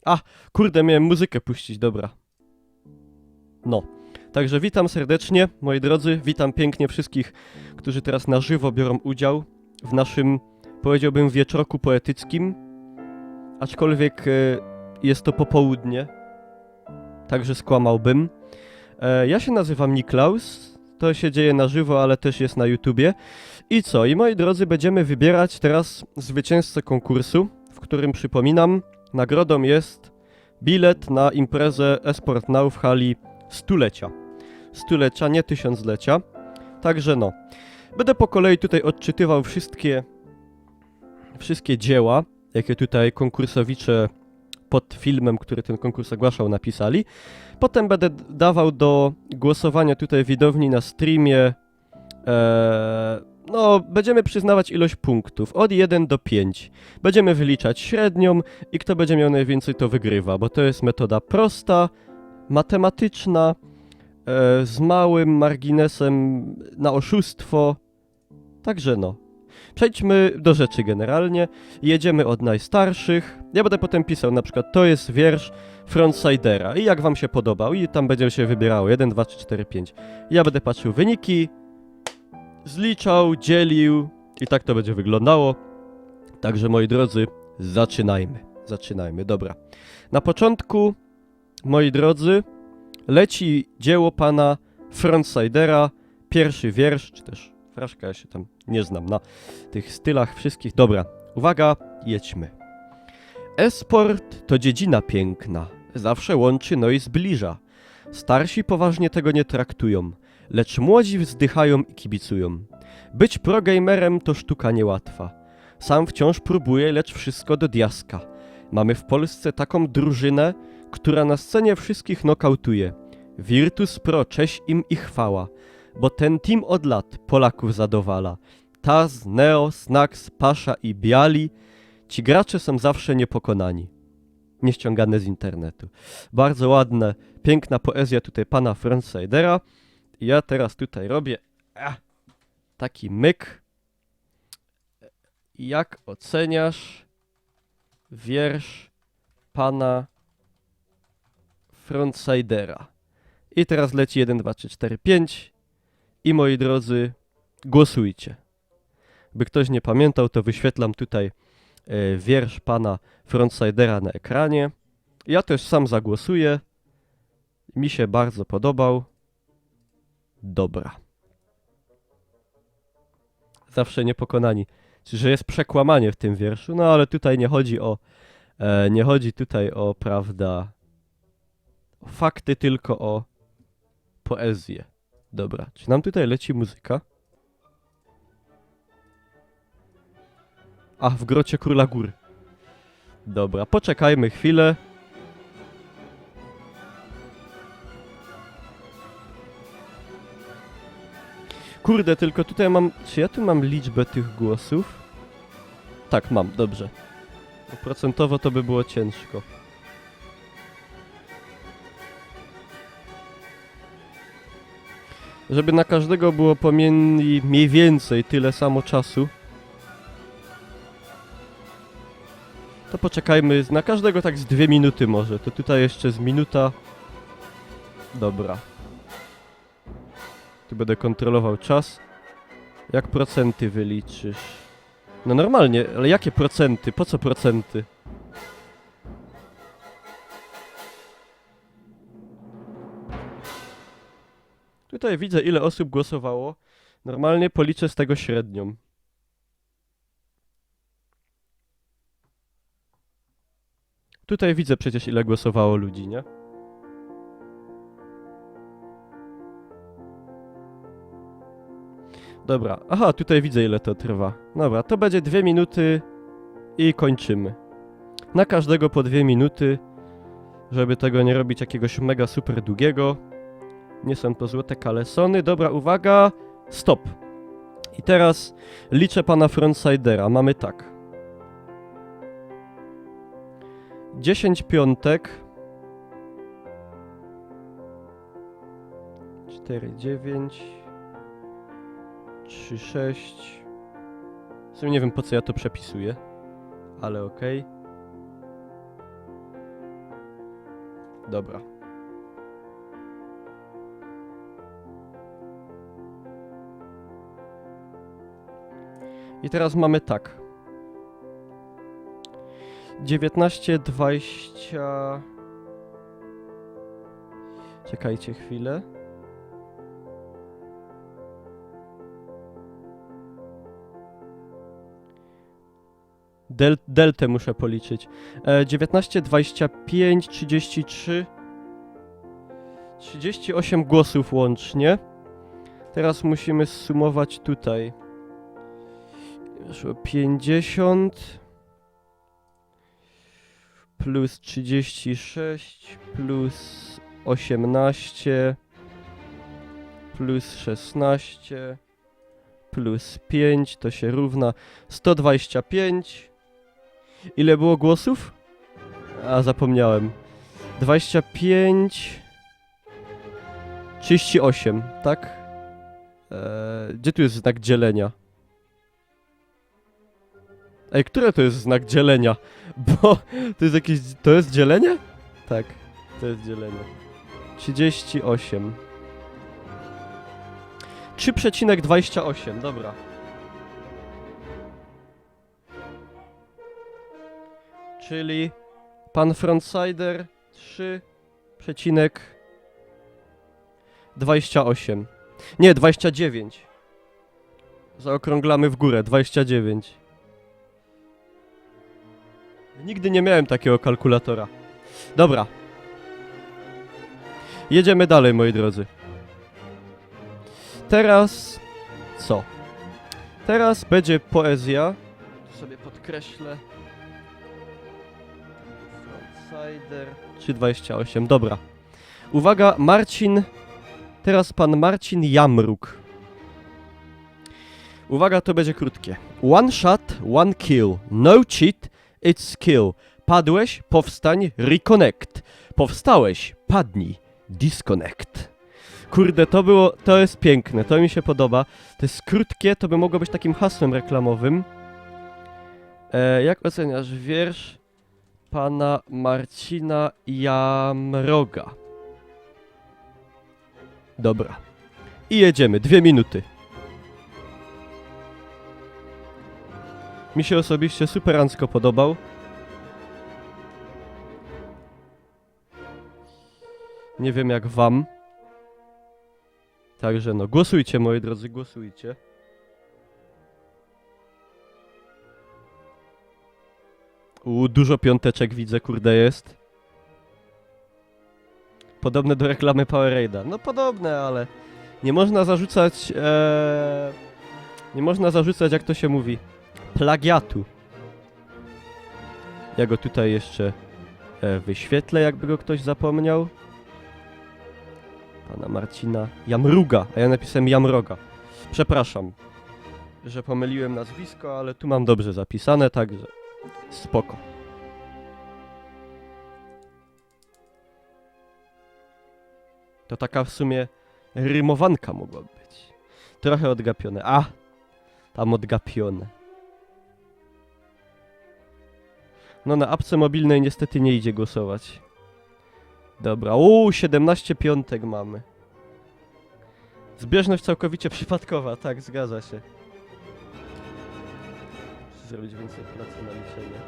A, kurde, miałem muzykę puścić, dobra. No. Także witam serdecznie, moi drodzy, witam pięknie wszystkich, którzy teraz na żywo biorą udział w naszym, powiedziałbym, wieczorku poetyckim. Aczkolwiek jest to popołudnie, także skłamałbym. Ja się nazywam Niklaus, to się dzieje na żywo, ale też jest na YouTubie. I co? I moi drodzy, będziemy wybierać teraz zwycięzcę konkursu, w którym, przypominam, nagrodą jest bilet na imprezę Esport Now w hali stulecia. Stulecia, nie tysiąclecia. Także no. Będę po kolei tutaj odczytywał wszystkie dzieła, jakie tutaj konkursowicze pod filmem, który ten konkurs ogłaszał, napisali. Potem będę dawał do głosowania tutaj widowni na streamie. No, będziemy przyznawać ilość punktów, od 1 do 5. Będziemy wyliczać średnią i kto będzie miał najwięcej, to wygrywa, bo to jest metoda prosta, matematyczna, z małym marginesem na oszustwo. Także no. Przejdźmy do rzeczy generalnie. Jedziemy od najstarszych. Ja będę potem pisał, na przykład to jest wiersz Frontsidera i jak wam się podobał i tam będzie się wybierało 1, 2, 3, 4, 5. Ja będę patrzył wyniki, zliczał, dzielił i tak to będzie wyglądało. Także moi drodzy, zaczynajmy, dobra. Na początku, moi drodzy, leci dzieło pana Frontsidera, pierwszy wiersz, czy też fraszka, ja się tam nie znam na tych stylach wszystkich. Dobra, uwaga, jedźmy. E-sport to dziedzina piękna, zawsze łączy, no i zbliża. Starsi poważnie tego nie traktują, lecz młodzi wzdychają i kibicują. Być progamerem to sztuka niełatwa. Sam wciąż próbuję, lecz wszystko do diaska. Mamy w Polsce taką drużynę, która na scenie wszystkich nokautuje. Virtus Pro, cześć im i chwała, bo ten team od lat Polaków zadowala. Taz, Neo, Snax, Pasza i Biali, ci gracze są zawsze niepokonani. Nieściągane z internetu. Bardzo ładne, piękna poezja tutaj pana Frontsidera. Ja teraz tutaj robię taki myk. Jak oceniasz wiersz pana Frontsidera? I teraz leci 1, 2, 3, 4, 5. I moi drodzy, głosujcie. By ktoś nie pamiętał, to wyświetlam tutaj wiersz pana Frontsidera na ekranie. Ja też sam zagłosuję. Mi się bardzo podobał. Dobra. Zawsze niepokonani. Czyli, że jest przekłamanie w tym wierszu, no ale tutaj nie chodzi tutaj o, prawda, o fakty, tylko o poezję. Dobra, czy nam tutaj leci muzyka? A, w grocie Króla Gór. Dobra, poczekajmy chwilę. Kurde, tylko tutaj mam... Czy ja tu mam liczbę tych głosów? Tak, mam, dobrze. Bo procentowo to by było ciężko. Żeby na każdego było pomiędzy mniej więcej tyle samo czasu, to poczekajmy, na każdego tak z 2 minuty może. To tutaj jeszcze z minuta. Dobra. Tu będę kontrolował czas. Jak procenty wyliczysz? No normalnie, ale jakie procenty? Po co procenty? Tutaj widzę, ile osób głosowało. Normalnie policzę z tego średnią. Tutaj widzę przecież, ile głosowało ludzi, nie? Dobra, aha, tutaj widzę, ile to trwa. Dobra, to będzie 2 minuty i kończymy. Na każdego po 2 minuty, żeby tego nie robić jakiegoś mega super długiego. Nie są to złote kalesony. Dobra, uwaga, stop. I teraz liczę pana Frontsidera. Mamy tak. 10 piątek. 4, 9. 3, 6. W sumie nie wiem, po co ja to przepisuję, ale okej. Dobra. I teraz mamy tak. 19, 20... Czekajcie chwilę. Deltę muszę policzyć. 19, 25, 33... 38 głosów łącznie. Teraz musimy zsumować tutaj. Wyszło 50 plus 36 plus 18 plus 16 plus 5 to się równa 125. Ile było głosów? A, zapomniałem. 25... 38, tak? Gdzie tu jest znak dzielenia? Ej, które to jest znak dzielenia? Bo to jest jakieś... To jest dzielenie? Tak, to jest dzielenie. 38. 3,28, dobra. Czyli pan Frontsider 3,28. Nie, 29. Zaokrąglamy w górę, 29. Nigdy nie miałem takiego kalkulatora. Dobra. Jedziemy dalej, moi drodzy. Teraz... co? Teraz będzie poezja. Tu sobie podkreślę. Frontsider 3,28, dobra. Uwaga, Marcin... Teraz pan Marcin Jamruk. Uwaga, to będzie krótkie. One shot, one kill. No cheat, it's skill. Padłeś, powstań, reconnect. Powstałeś, padnij, disconnect. Kurde, to jest piękne, to mi się podoba. To jest krótkie, to by mogło być takim hasłem reklamowym. Jak oceniasz wiersz pana Marcina Jamroga? Dobra. I jedziemy, 2 minuty. Mi się osobiście superancko podobał. Nie wiem jak wam. Także no, głosujcie moi drodzy, głosujcie. Dużo piąteczek widzę, kurde jest. Podobne do reklamy Powerade'a. No podobne, ale nie można zarzucać, nie można zarzucać, jak to się mówi, plagiatu. Ja go tutaj jeszcze wyświetlę, jakby go ktoś zapomniał. Pana Marcina Jamruga, a ja napisałem Jamroga. Przepraszam, że pomyliłem nazwisko, ale tu mam dobrze zapisane, także spoko. To taka w sumie rymowanka mogła być. Trochę odgapione. A! Tam odgapione. No na apce mobilnej niestety nie idzie głosować. Dobra, 17 piątek mamy. Zbieżność całkowicie przypadkowa, tak, zgadza się. Muszę zrobić więcej pracy na liczenie.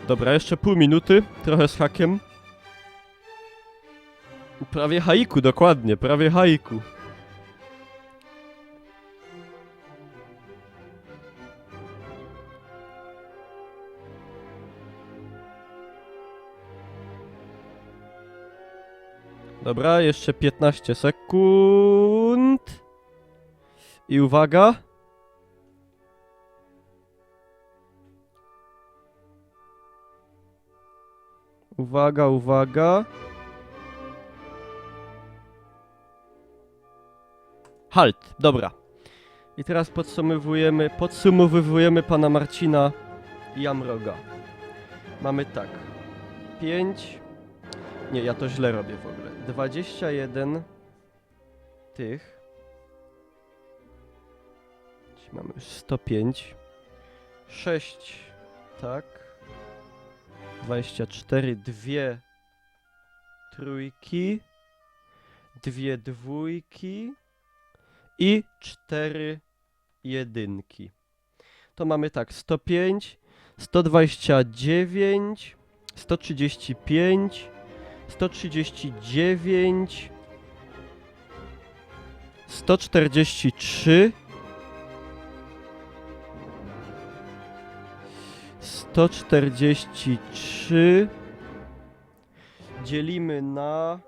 Dobra, jeszcze pół minuty, trochę z hakiem. Prawie haiku, dokładnie, prawie haiku. Dobra, jeszcze 15 sekund. I uwaga. Uwaga, uwaga. Halt, dobra. I teraz podsumowujemy pana Marcina Jamroga. Mamy tak. 5... Nie, ja to źle robię w ogóle. 21 tych. Czyli mamy już 105. 6, tak. 24, 2 trójki, 2 dwójki i 4 jedynki. To mamy tak, 105, 129, 135, 139, 143, 143 dzielimy na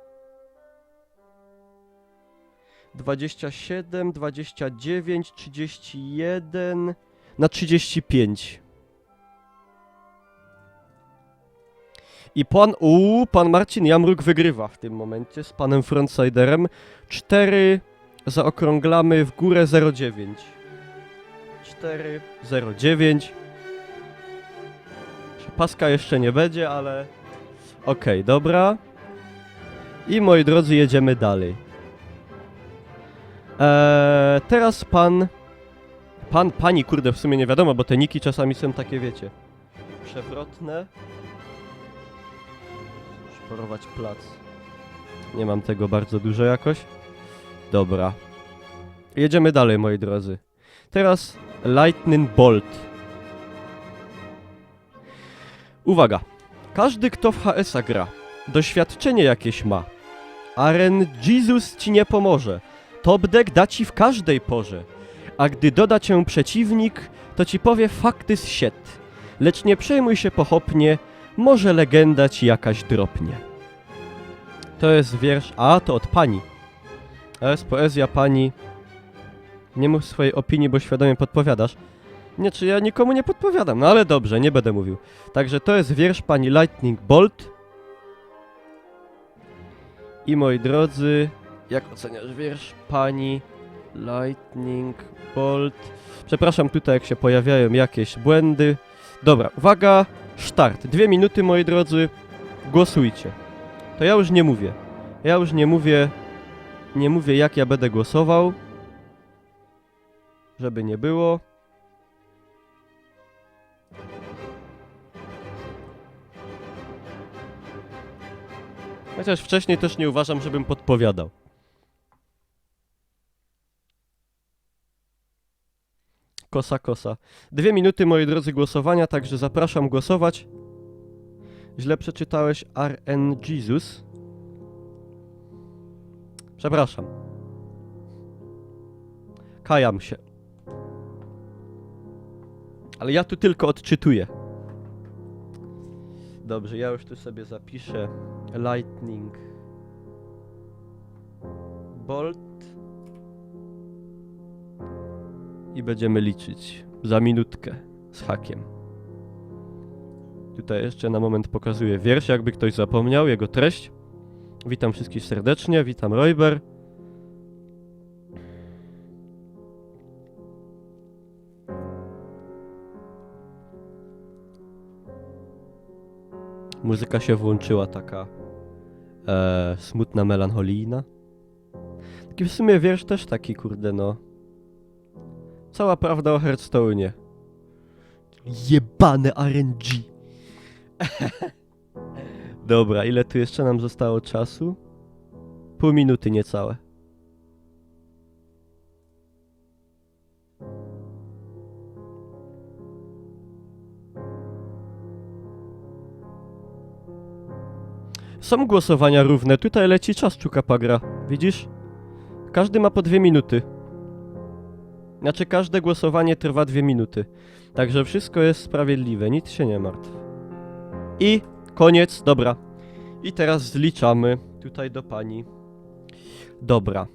27, 29, 31 na 35. I pan Marcin Jamruk wygrywa w tym momencie z panem Frontsiderem. 4 zaokrąglamy w górę 0,9. 4, 0,9. Paska jeszcze nie będzie, ale... Okej, dobra. I moi drodzy, jedziemy dalej. Teraz pani, kurde, w sumie nie wiadomo, bo te niki czasami są takie, wiecie, przewrotne. Szporować plac. Nie mam tego bardzo dużo jakoś. Dobra. Jedziemy dalej, moi drodzy. Teraz Lightning Bolt. Uwaga. Każdy, kto w HS-a gra, doświadczenie jakieś ma. Aren Jesus ci nie pomoże. Top deck da ci w każdej porze. A gdy doda cię przeciwnik, to ci powie fakty z shit. Lecz nie przejmuj się pochopnie, może legenda ci jakaś dropnie. To jest wiersz... A, to od pani. To jest poezja pani. Nie mów swojej opinii, bo świadomie podpowiadasz. Nie, czy ja nikomu nie podpowiadam, no ale dobrze, nie będę mówił. Także to jest wiersz pani Lightning Bolt. I moi drodzy, jak oceniasz wiersz pani Lightning Bolt? Przepraszam tutaj, jak się pojawiają jakieś błędy. Dobra, uwaga, start. 2 minuty, moi drodzy, głosujcie. To ja już nie mówię. Ja już nie mówię, jak ja będę głosował. Żeby nie było. Chociaż wcześniej też nie uważam, żebym podpowiadał. Kosa. 2 minuty, moi drodzy, głosowania, także zapraszam głosować. Źle przeczytałeś RN Jesus. Przepraszam. Kajam się. Ale ja tu tylko odczytuję. Dobrze, ja już tu sobie zapiszę Lightning Bolt i będziemy liczyć za minutkę z hakiem. Tutaj jeszcze na moment pokazuję wiersz, jakby ktoś zapomniał, jego treść. Witam wszystkich serdecznie, witam Royber. Muzyka się włączyła taka smutna, melancholijna. Taki w sumie wiersz też taki, kurde, no. Cała prawda o Hearthstone'ie. Jebane RNG. Dobra, ile tu jeszcze nam zostało czasu? Pół minuty niecałe. Są głosowania równe, tutaj leci czas, Czukapagra. Widzisz? Każdy ma po 2 minuty. Znaczy każde głosowanie trwa 2 minuty. Także wszystko jest sprawiedliwe, nic się nie martw. I koniec, dobra. I teraz zliczamy tutaj do pani. Dobra.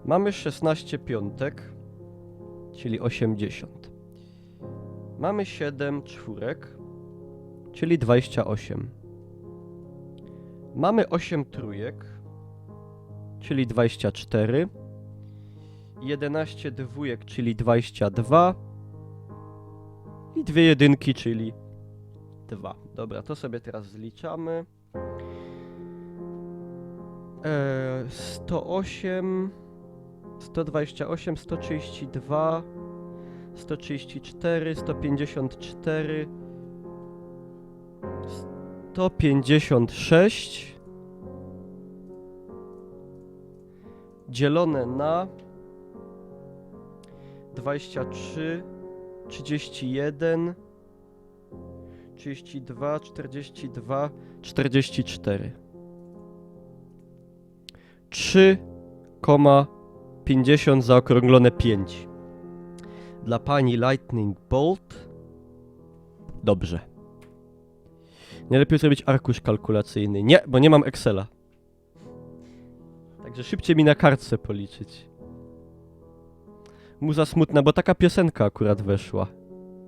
Mamy 16 piątek, czyli 80. Mamy 7 czwórek, czyli 28. Mamy 8 trójek, czyli 24. 11 dwójek, czyli 22. I 2 jedynki, czyli 2. Dobra, to sobie teraz zliczamy. 108, 128, 132, 134, 154, 156 dzielone na 23, 31, 32, 42, 44. 3,50 zaokrąglone 5. Dla pani Lightning Bolt. Dobrze. Nie lepiej zrobić arkusz kalkulacyjny. Nie, bo nie mam Excela. Także szybciej mi na kartce policzyć. Muza smutna, bo taka piosenka akurat weszła.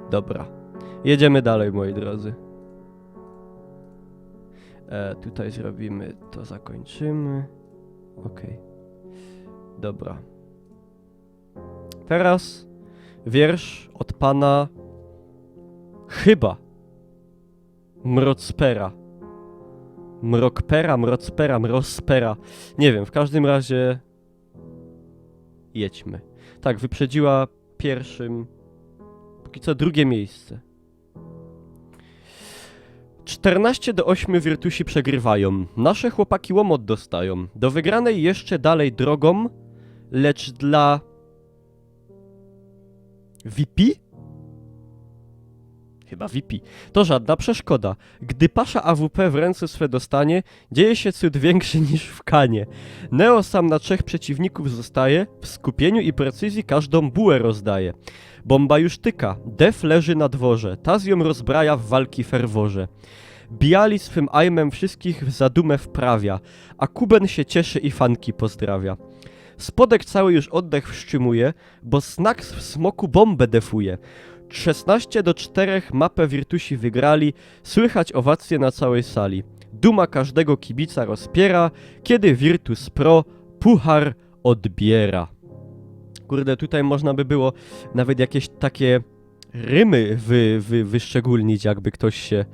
Dobra. Jedziemy dalej, moi drodzy. Tutaj zrobimy to, zakończymy. Okej. Dobra. Teraz wiersz od pana chyba Mrocpera. Mrokpera, Mrocpera, Mrospera. Nie wiem, w każdym razie jedźmy. Tak, wyprzedziła pierwszym, póki co drugie miejsce. 14-8 Virtusi przegrywają. Nasze chłopaki łomot dostają. Do wygranej jeszcze dalej drogą, lecz dla VP? Chyba VP. To żadna przeszkoda. Gdy pasza AWP w ręce swe dostanie, dzieje się cud większy niż w Kanie. Neo sam na 3 przeciwników zostaje, w skupieniu i precyzji każdą bułę rozdaje. Bomba już tyka, Def leży na dworze, Taz ją rozbraja w walki ferworze. Biali swym aimem wszystkich w zadumę wprawia, a Kuben się cieszy i fanki pozdrawia. Spodek cały już oddech wstrzymuje, bo Snacks w smoku bombę defuje. 16-4 mapę Virtusi wygrali, słychać owacje na całej sali. Duma każdego kibica rozpiera, kiedy Virtus Pro puchar odbiera. Kurde, tutaj można by było nawet jakieś takie rymy wyszczególnić, jakby ktoś się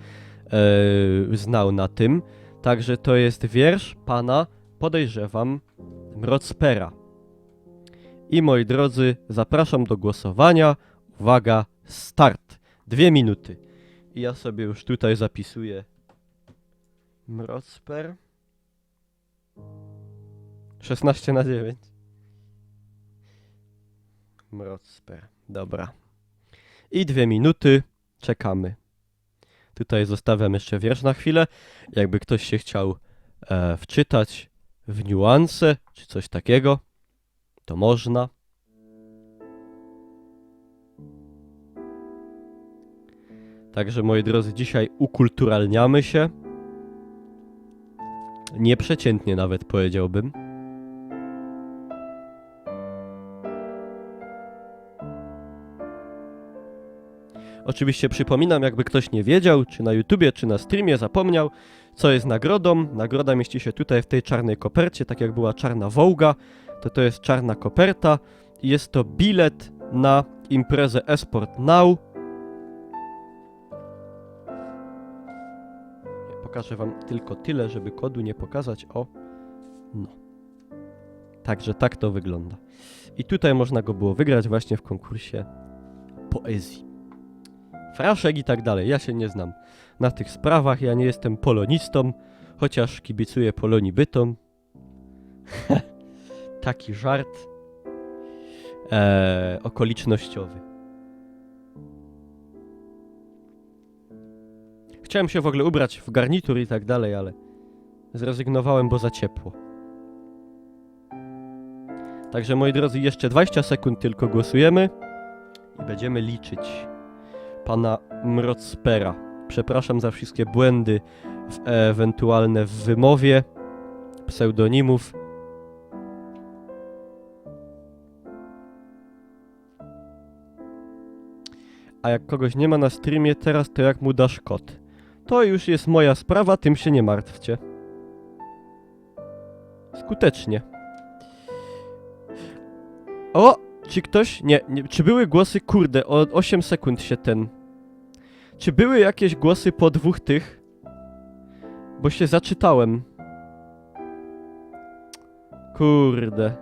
znał na tym. Także to jest wiersz pana, podejrzewam, Mrocpera. I moi drodzy, zapraszam do głosowania. Uwaga, start. 2 minuty. I ja sobie już tutaj zapisuję Mrocper. 16/9. Mrocper. Dobra. I 2 minuty. Czekamy. Tutaj zostawiam jeszcze wiersz na chwilę. Jakby ktoś się chciał wczytać w niuanse, czy coś takiego, to można. Także, moi drodzy, dzisiaj ukulturalniamy się. Nieprzeciętnie nawet, powiedziałbym. Oczywiście przypominam, jakby ktoś nie wiedział, czy na YouTubie, czy na streamie zapomniał, co jest nagrodą. Nagroda mieści się tutaj w tej czarnej kopercie, tak jak była czarna Wołga, to jest czarna koperta i jest to bilet na imprezę Esport Now. Pokażę wam tylko tyle, żeby kodu nie pokazać. O, no. Także tak to wygląda. I tutaj można go było wygrać właśnie w konkursie poezji. Fraszek i tak dalej. Ja się nie znam na tych sprawach. Ja nie jestem polonistą, chociaż kibicuję Polonii Bytom. Taki żart okolicznościowy. Chciałem się w ogóle ubrać w garnitur i tak dalej, ale zrezygnowałem, bo za ciepło. Także, moi drodzy, jeszcze 20 sekund tylko głosujemy i będziemy liczyć pana Mrocpera. Przepraszam za wszystkie błędy ewentualne w wymowie pseudonimów. A jak kogoś nie ma na streamie teraz, to jak mu dasz kod? To już jest moja sprawa, tym się nie martwcie. Skutecznie. O! Czy ktoś... Nie, czy były głosy... Kurde, o 8 sekund się ten... Czy były jakieś głosy po 2 tych? Bo się zaczytałem. Kurde.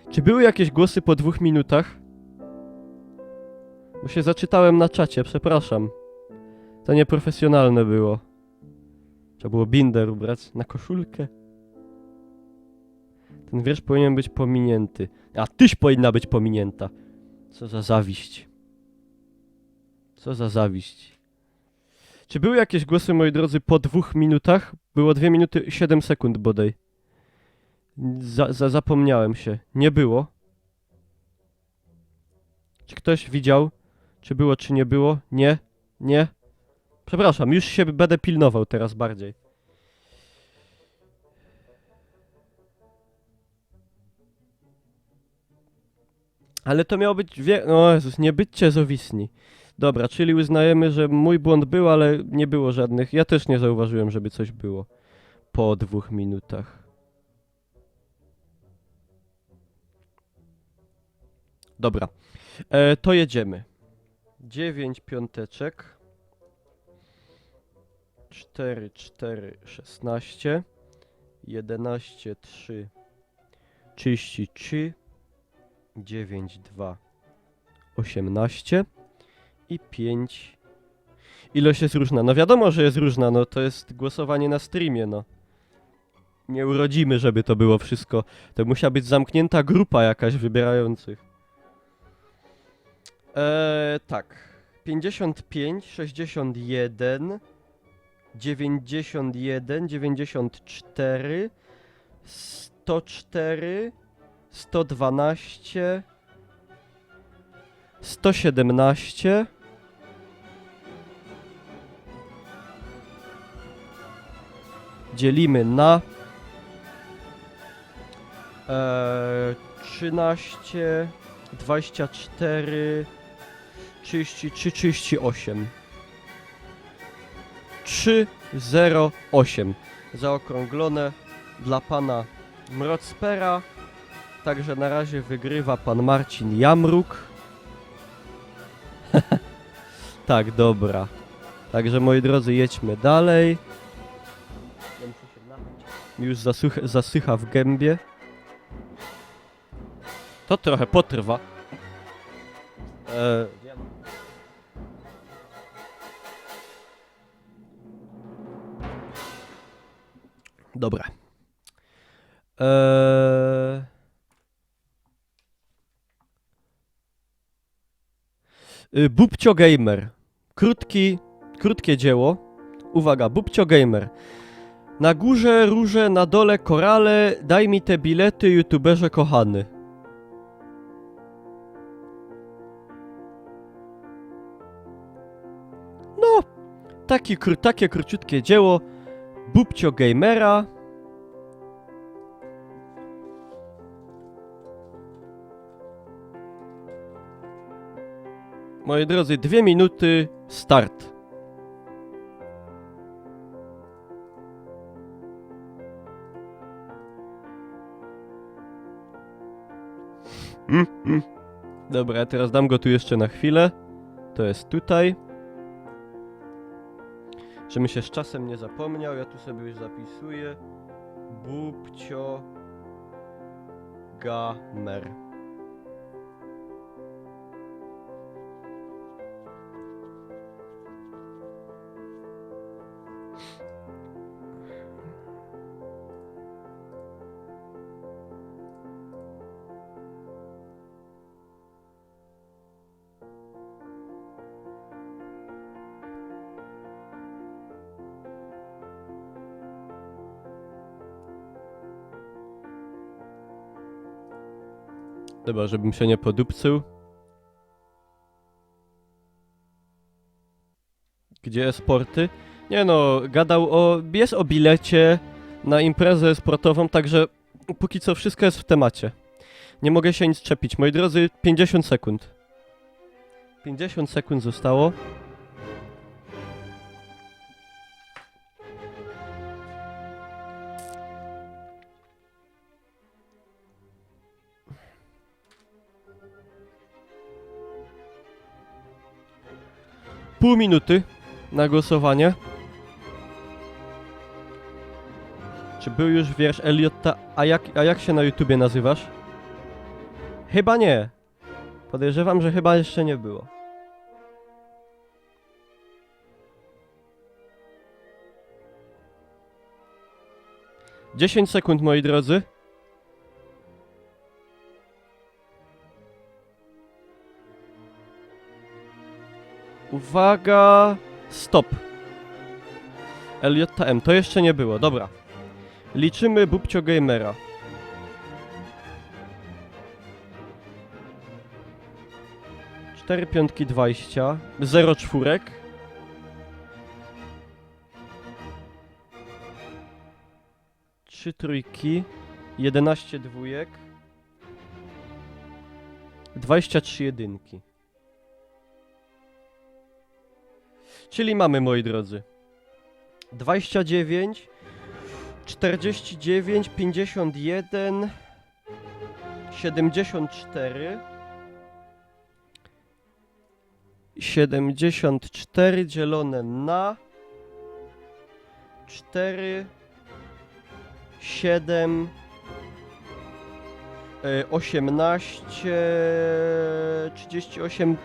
Czy były jakieś głosy po 2 minutach? Bo się zaczytałem na czacie, przepraszam. To nieprofesjonalne było. Trzeba było binder ubrać na koszulkę. Ten wiersz powinien być pominięty. A tyś powinna być pominięta. Co za zawiść. Co za zawiść. Czy były jakieś głosy, moi drodzy, po 2 minutach? Było 2 minuty 7 sekund bodaj. Zapomniałem się. Nie było. Czy ktoś widział? Czy było, czy nie było? Nie? Nie? Przepraszam, już się będę pilnował teraz bardziej. Ale to miało być... O Jezus, nie byćcie zowisni. Dobra, czyli uznajemy, że mój błąd był, ale nie było żadnych... Ja też nie zauważyłem, żeby coś było po 2 minutach. Dobra, to jedziemy. 9 piąteczek. 4, 4, 16. 11, 3, 33. 9, 2, 18 i 5. Ilość jest różna. No wiadomo, że jest różna, no to jest głosowanie na streamie, no. Nie urodzimy, żeby to było wszystko. To musiała być zamknięta grupa jakaś wybierających. Tak. 55, 61, 91, 94, 104, 112, 117, dzielimy na 13, 24, 33, 38. 308. Zaokrąglone dla pana Mrocpera. Także na razie wygrywa pan Marcin Jamruk. Tak, dobra. Także moi drodzy, jedźmy dalej. Ja muszę się napić. Mi już zasycha w gębie. To trochę potrwa. Dobra. Bubcio Gamer. Krótkie dzieło. Uwaga, Bubcio Gamer. Na górze róże, na dole korale, daj mi te bilety, youtuberze kochany. No, takie króciutkie dzieło Bubcio Gamera. Moi drodzy, 2 minuty, start. Dobra, ja teraz dam go tu jeszcze na chwilę. To jest tutaj. Żebym się z czasem nie zapomniał, ja tu sobie już zapisuję. Bubcio Gamer. Dobra, żebym się nie podupcył. Gdzie sporty? Nie no, jest o bilecie na imprezę sportową, także póki co wszystko jest w temacie. Nie mogę się nic czepić. Moi drodzy, 50 sekund. 50 sekund zostało. Pół minuty na głosowanie. Czy był już wiersz Eliotta? A jak się na YouTubie nazywasz? Chyba nie. Podejrzewam, że chyba jeszcze nie było. 10 sekund, moi drodzy. Uwaga! Stop. LJM, to jeszcze nie było, dobra. Liczymy Bubcio Gamera. Cztery piątki 20, 0 czwórek. Trzy trójki, 11 dwójek. 23 jedynki. Czyli mamy, moi drodzy, 29, 49, 51, 74, 74 dzielone na 4, 7, 18, 38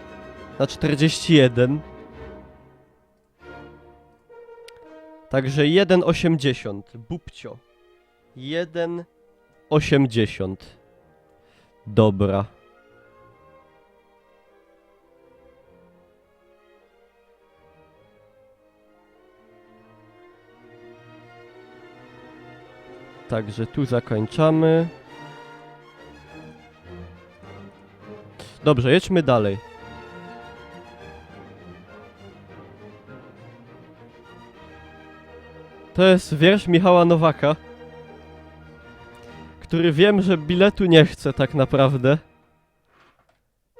na 41. Także 1,80. Bubcio. 1,80. Dobra. Także tu zakończamy. Dobrze, jedźmy dalej. To jest wiersz Michała Nowaka, który wiem, że biletu nie chce tak naprawdę.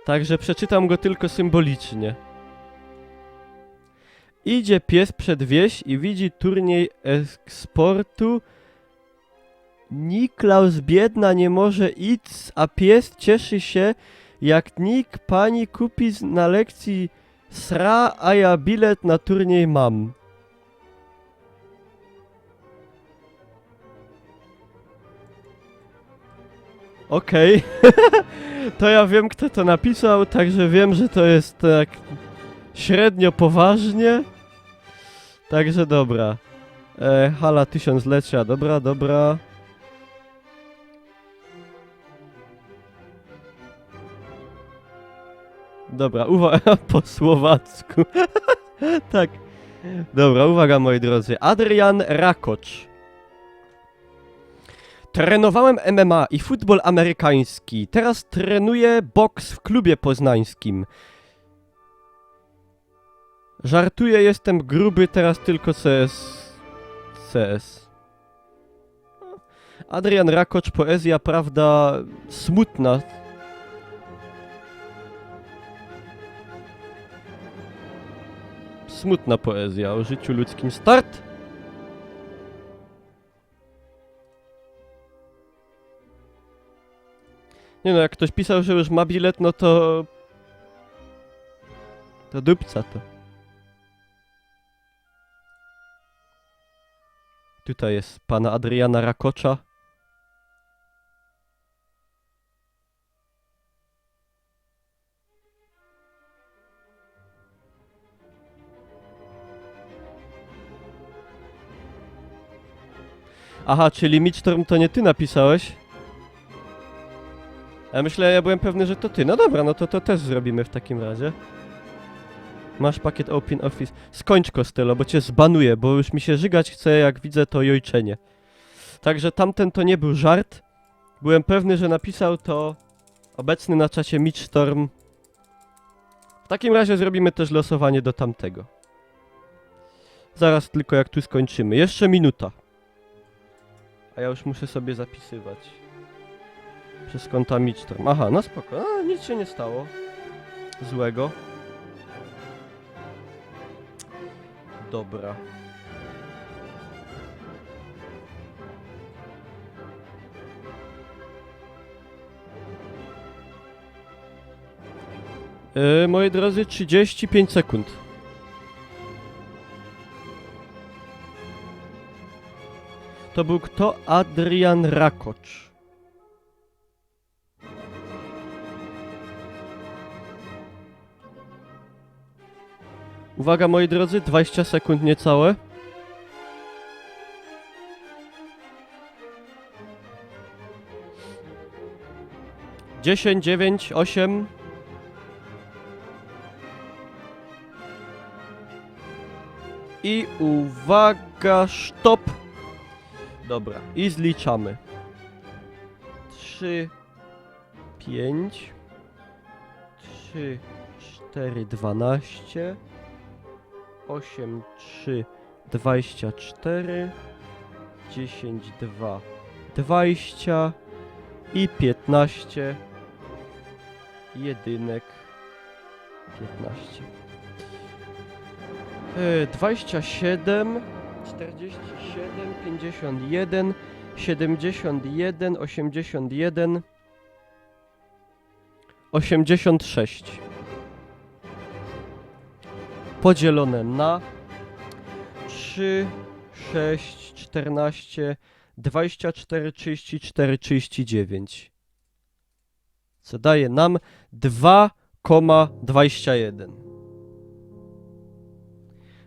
Także przeczytam go tylko symbolicznie. Idzie pies przed wieś i widzi turniej eksportu. Niklaus biedna nie może iść, a pies cieszy się, jak nikt pani kupi na lekcji sra, a ja bilet na turniej mam. Okej. To ja wiem, kto to napisał, także wiem, że to jest tak średnio poważnie. Także dobra. Hala tysiąclecia, dobra, dobra. Dobra, uwaga, po słowacku. Tak. Dobra, uwaga, moi drodzy. Adrian Rakocz. Trenowałem MMA i futbol amerykański. Teraz trenuję boks w klubie poznańskim. Żartuję, jestem gruby, teraz tylko CS. Adrian Rakocz, poezja, prawda, smutna. Smutna poezja o życiu ludzkim. Start! Nie no, jak ktoś pisał, że już ma bilet, no to... To dupca to. Tutaj jest pana Adriana Rakocza. Aha, czyli Midtorm to nie ty napisałeś? Ja myślę, ja byłem pewny, że to ty. No dobra, no to też zrobimy w takim razie. Masz pakiet Open Office. Skończ, Costello, bo cię zbanuję, bo już mi się żygać chce, jak widzę to jojczenie. Także tamten to nie był żart. Byłem pewny, że napisał to obecny na czacie Midtorm. W takim razie zrobimy też losowanie do tamtego. Zaraz tylko jak tu skończymy. Jeszcze minuta. A ja już muszę sobie zapisywać. Przez konta Midtorm. Aha, no spoko. A, nic się nie stało złego. Dobra. Moi drodzy, 35 sekund. To był kto? Adrian Rakocz. Uwaga, moi drodzy, 20 sekund niecałe. 10, 9, 8. I uwaga, stop. Dobra, i zliczamy. 3, 5, 3, 4, 12, 8, 3, 24, 10, 2, 20 i 15, jedynek, 15. 27, 47, 51, 71, 81, 86. Podzielone na 3, 6, 14, 24, 34, 39. Co daje nam 2,21.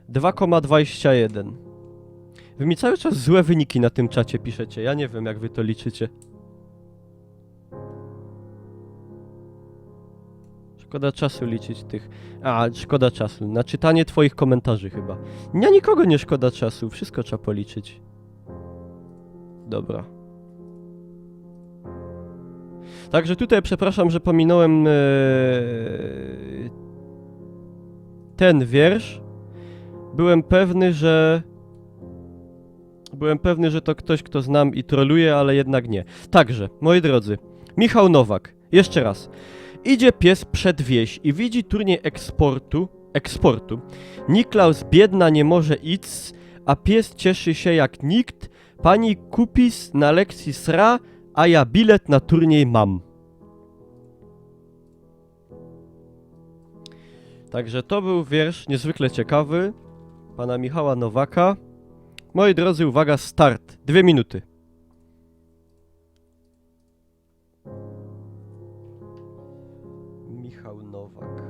2,21. Wy mi cały czas złe wyniki na tym czacie piszecie. Ja nie wiem, jak wy to liczycie. Szkoda czasu liczyć tych... szkoda czasu. Na czytanie twoich komentarzy chyba. Ja nikogo nie szkoda czasu. Wszystko trzeba policzyć. Dobra. Także tutaj przepraszam, że pominąłem ten wiersz. Byłem pewny, że to ktoś, kto znam i troluje, ale jednak nie. Także, moi drodzy, Michał Nowak, jeszcze raz. Idzie pies przed wieś i widzi turniej eksportu. Niklaus biedna nie może ic, a pies cieszy się jak nikt. Pani kupis na lekcji sra, a ja bilet na turniej mam. Także to był wiersz niezwykle ciekawy pana Michała Nowaka. Moi drodzy, uwaga, start. 2 minuty. Michał Nowak.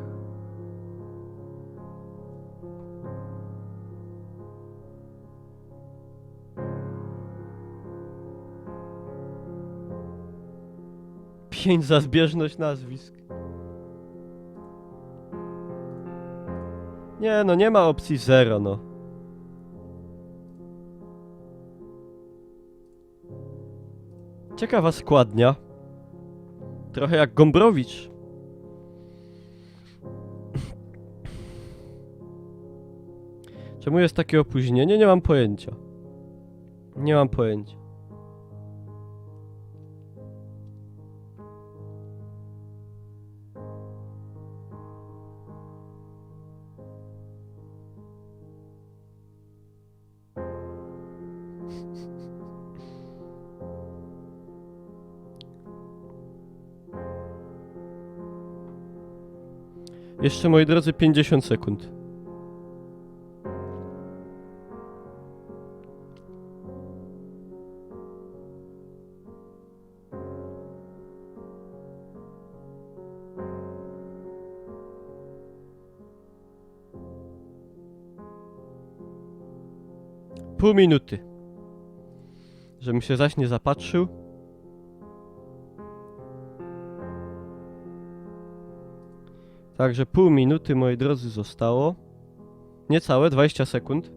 Pięć za zbieżność nazwisk. Nie no, nie ma opcji 0, no. Ciekawa składnia. Trochę jak Gombrowicz. Czemu jest takie opóźnienie? Nie mam pojęcia. Nie mam pojęcia. Jeszcze, moi drodzy, 50 sekund. Pół minuty. Żebym się zaś nie zapatrzył. Także pół minuty, moi drodzy, zostało. Niecałe, 20 sekund.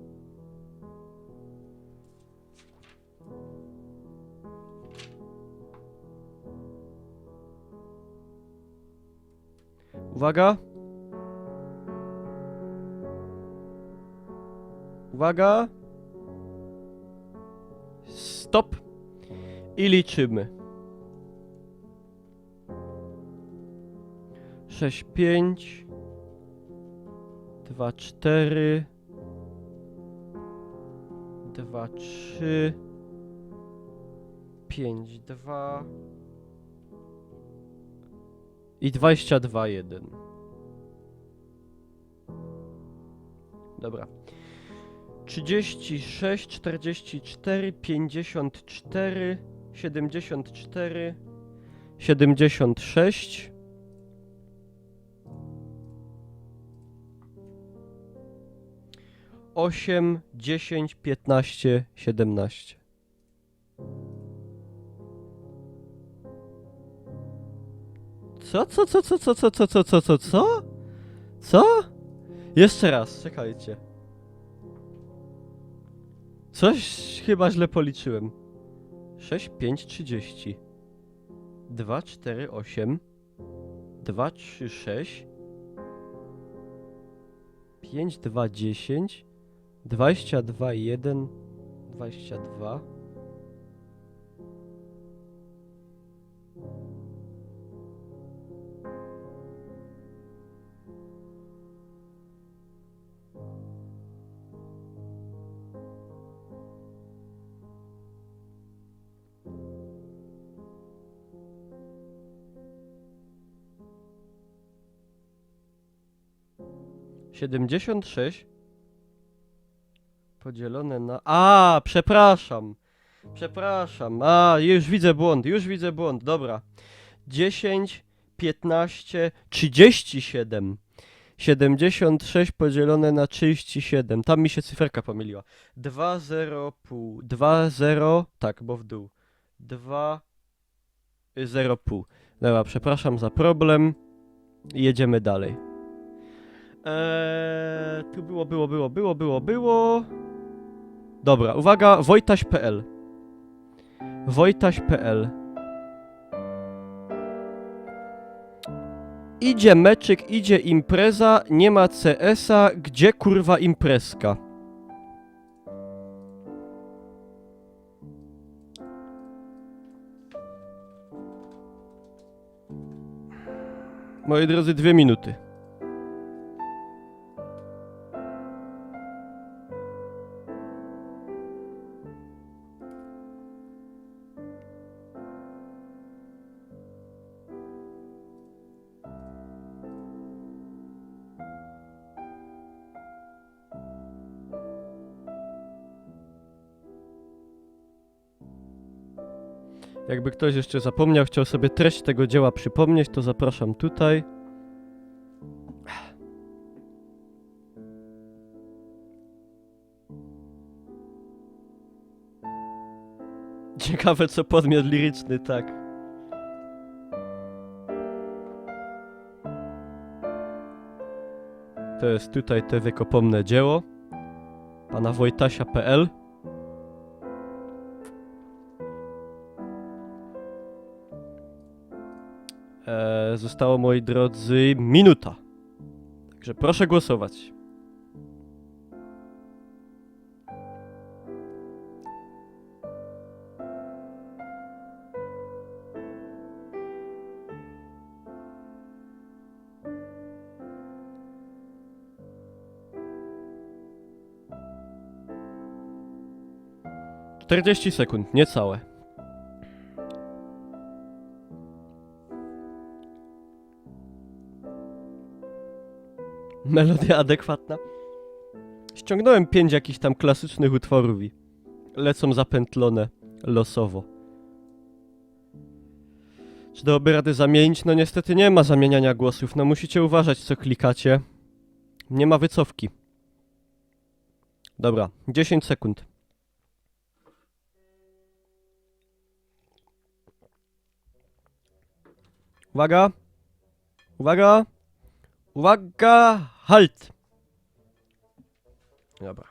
Uwaga. Uwaga. Stop. I liczymy. 6, 5, 2, 4, 2, 3, 5, 2 i 22, 1. Dobra. 36, 44, 54, 74, 76, 8, 10, 15, 17. Co? Co? Jeszcze raz, czekajcie. Coś chyba źle policzyłem. 6, 5, 30. 2, 4, 8. 2, 3, 6. 5, 2, 10. 22, 1. 22. Siedemdziesiąt sześć podzielone na... A, przepraszam. Już widzę błąd, dobra. 10, 15, 37. 76 podzielone na 37. Tam mi się cyferka pomyliła. 2, 0, pół. 2, 0, tak, bo w dół. 2, 0, pół. Dobra, przepraszam za problem. Jedziemy dalej. Tu było. Dobra, uwaga, Wojtaś.pl. Wojtaś.pl. Idzie meczyk, idzie impreza, nie ma CS-a, gdzie kurwa imprezka? Moi drodzy, 2 minuty. Jakby ktoś jeszcze zapomniał, chciał sobie treść tego dzieła przypomnieć, to zapraszam tutaj. Ciekawe co podmiot liryczny, tak. To jest tutaj te wiekopomne dzieło pana Wojtasia.pl. Zostało, moi drodzy, minuta. Także proszę głosować. Czterdzieści sekund, niecałe. Melodia adekwatna. Ściągnąłem 5 jakichś tam klasycznych utworów i lecą zapętlone losowo. Czy dałoby rady zamienić? No niestety nie ma zamieniania głosów. No musicie uważać co klikacie. Nie ma wycofki. Dobra, 10 sekund. Uwaga! Uwaga! Uwaga! Halt! Dobra.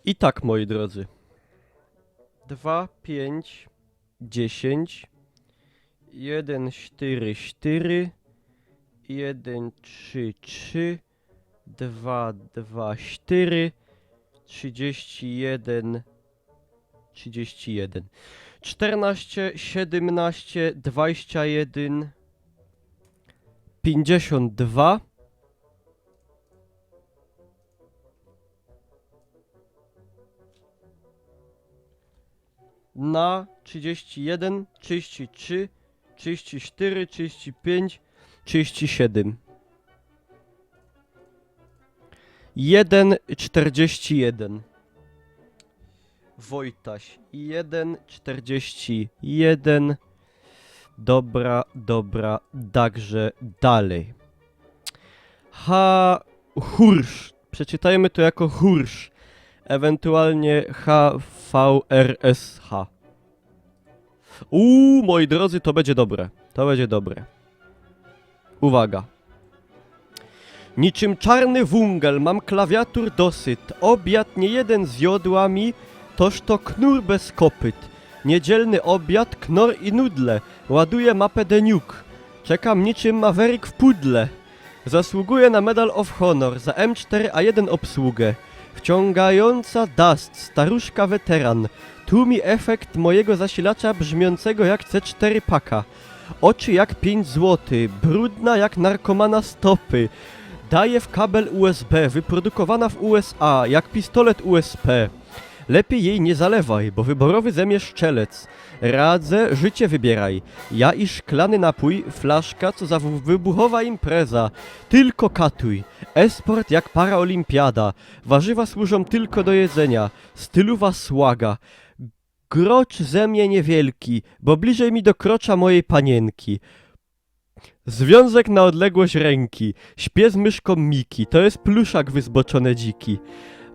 I tak, moi drodzy. 2, 5, 10, 1, 4, 4, 1, 3, 3, 2, 2, 4, 31, 31, 14, 17, 21, 52, na 31, 33, 34, 35, 37. 1,41. Wojtaś. 1,41. Dobra, dobra, także dalej. Hursz. Przeczytajmy to jako Hursz. Ewentualnie HVRSH. Moi drodzy, to będzie dobre. To będzie dobre. Uwaga. Niczym czarny wungel mam klawiatur dosyt. Obiad nie jeden zjodła mi, toż to knur bez kopyt. Niedzielny obiad, knor i nudle. Ładuję mapę deniuk. Czekam niczym Maverick w pudle. Zasługuję na Medal of Honor za M4A1 obsługę. Wciągająca Dust, staruszka weteran. Tu mi efekt mojego zasilacza brzmiącego jak C4 paka. Oczy jak 5 zł, brudna jak narkomana stopy. Daje w kabel USB, wyprodukowana w USA, jak pistolet USP. Lepiej jej nie zalewaj, bo wyborowy zemie szczelec. Radzę, życie wybieraj. Ja i szklany napój, flaszka, co za wybuchowa impreza. Tylko katuj. Esport jak paraolimpiada. Warzywa służą tylko do jedzenia. Stylowa słaga. Grocz ze mnie niewielki, bo bliżej mi do krocza mojej panienki. Związek na odległość ręki. Śpię z myszką Miki, to jest pluszak wyzboczone dziki.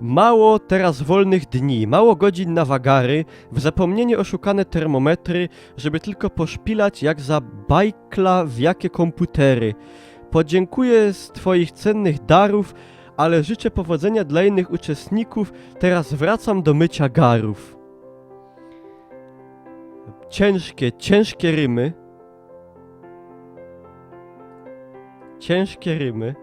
Mało teraz wolnych dni, mało godzin na wagary, w zapomnienie oszukane termometry, żeby tylko poszpilać jak za bajkla w jakie komputery. Podziękuję z twoich cennych darów, ale życzę powodzenia dla innych uczestników, teraz wracam do mycia garów. Ciężkie rymy. Ciężkie rymy.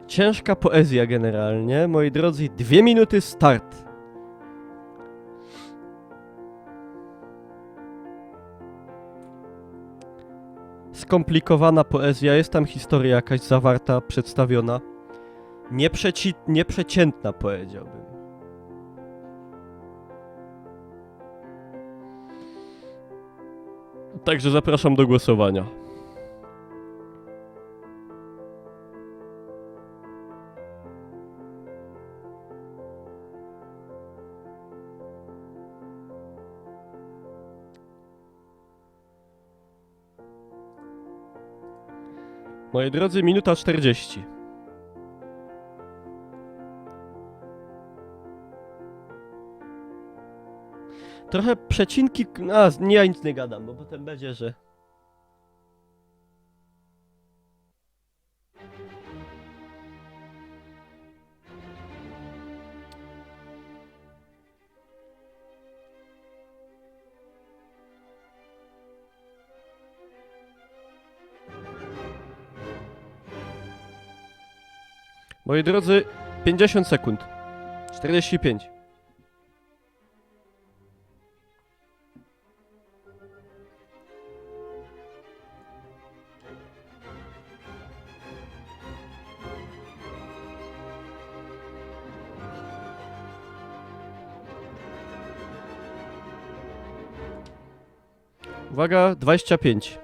Ciężka poezja generalnie. Moi drodzy, 2 minuty start. Skomplikowana poezja, jest tam historia jakaś zawarta, przedstawiona. Nieprzeciętna, powiedziałbym. Także zapraszam do głosowania. Moi drodzy, minuta 40. Trochę przecinki... ja nic nie gadam, bo potem będzie, że... Moi drodzy, 50 sekund. 45. Uwaga, 25.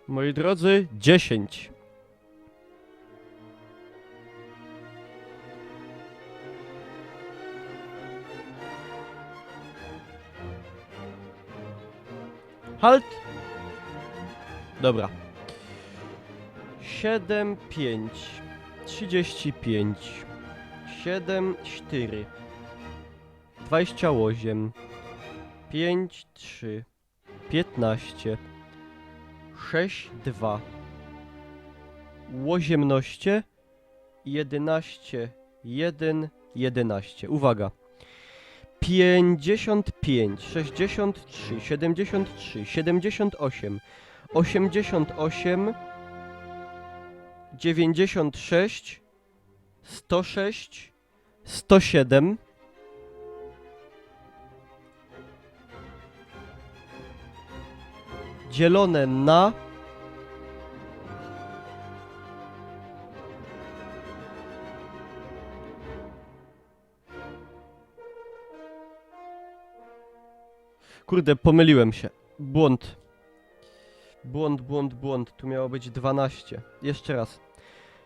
Moi drodzy, 10. Halt! Dobra. 7, 5, 35, 7, 4, 28, 5, 3, 15, 6, 2, 18, 11, 1, 11. Uwaga. 55, 63, 73, 78, 88, 96, 106, 107, dzielone na kurde, pomyliłem się. Błąd. Błąd. Tu miało być 12. Jeszcze raz.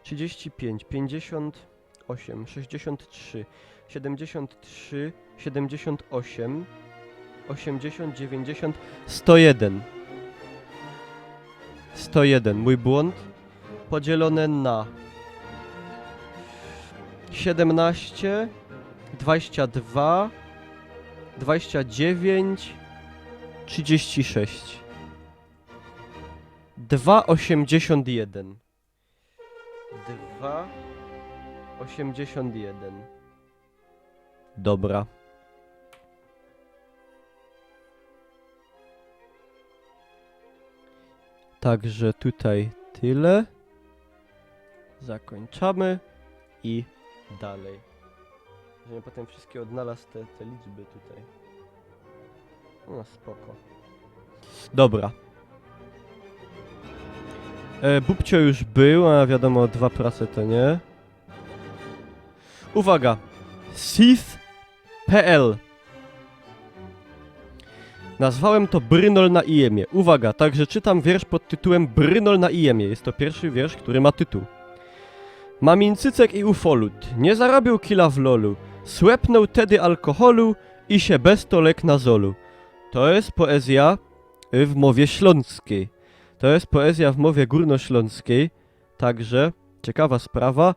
35, 58, 63, 73, 78, 80, 90, 101. 101, mój błąd, podzielone na 17, 22, 29, 36. 2,81. 2,81. Dobra. Także tutaj tyle. Zakończamy i dalej. Żebym potem wszystkie odnalazł te liczby tutaj. No spoko. Dobra. Bubcio już był, a wiadomo 2% to nie. Uwaga! Sith.pl. Nazwałem to Brynol na Iemie. Uwaga, także czytam wiersz pod tytułem Brynol na Iemie. Jest to pierwszy wiersz, który ma tytuł. Mamin cycek i ufolut, nie zarobił killa w lolu. Słepnął tedy alkoholu i się bestolek na zolu. To jest poezja w mowie śląskiej. To jest poezja w mowie górnośląskiej. Także ciekawa sprawa.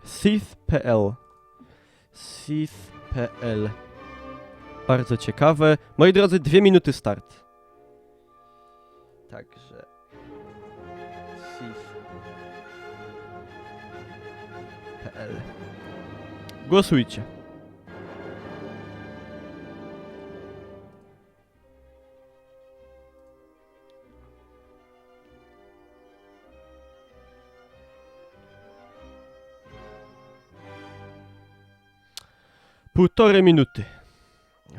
Sith.pl. Sith.pl. Bardzo ciekawe. Moi drodzy, 2 minuty start. Także Sith.pl. Głosujcie. Półtorej minuty.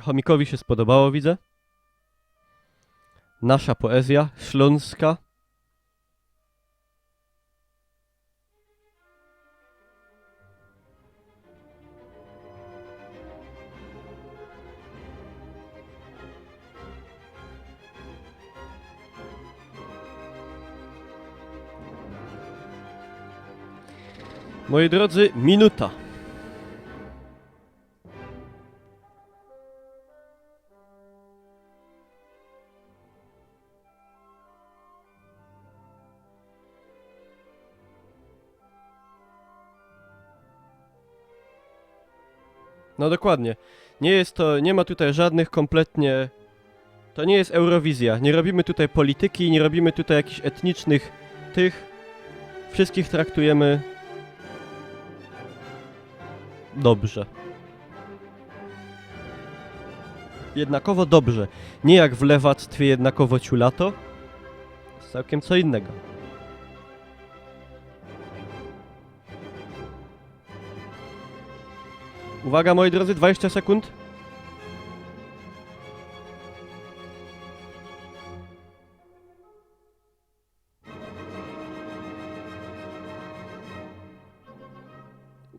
Chomikowi się spodobało, widzę. Nasza poezja śląska. Moi drodzy, minuta. No dokładnie. Nie jest to, nie ma tutaj żadnych kompletnie... To nie jest Eurowizja. Nie robimy tutaj polityki, nie robimy tutaj jakichś etnicznych tych. Wszystkich traktujemy... dobrze. Jednakowo dobrze. Nie jak w lewactwie jednakowo ciulato. Jest całkiem co innego. Uwaga, moi drodzy, 20 sekund.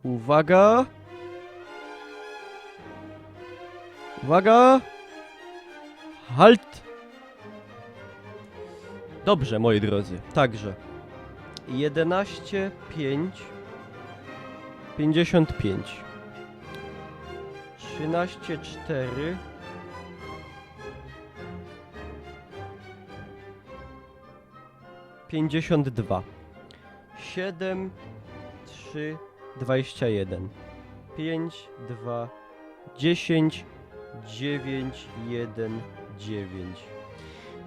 Uwaga. Uwaga. Halt. Dobrze, moi drodzy. Także 11, 5, 55. 13, 4. 52. 7, 3, 21. 5, 2, 10, 9, 1, 9.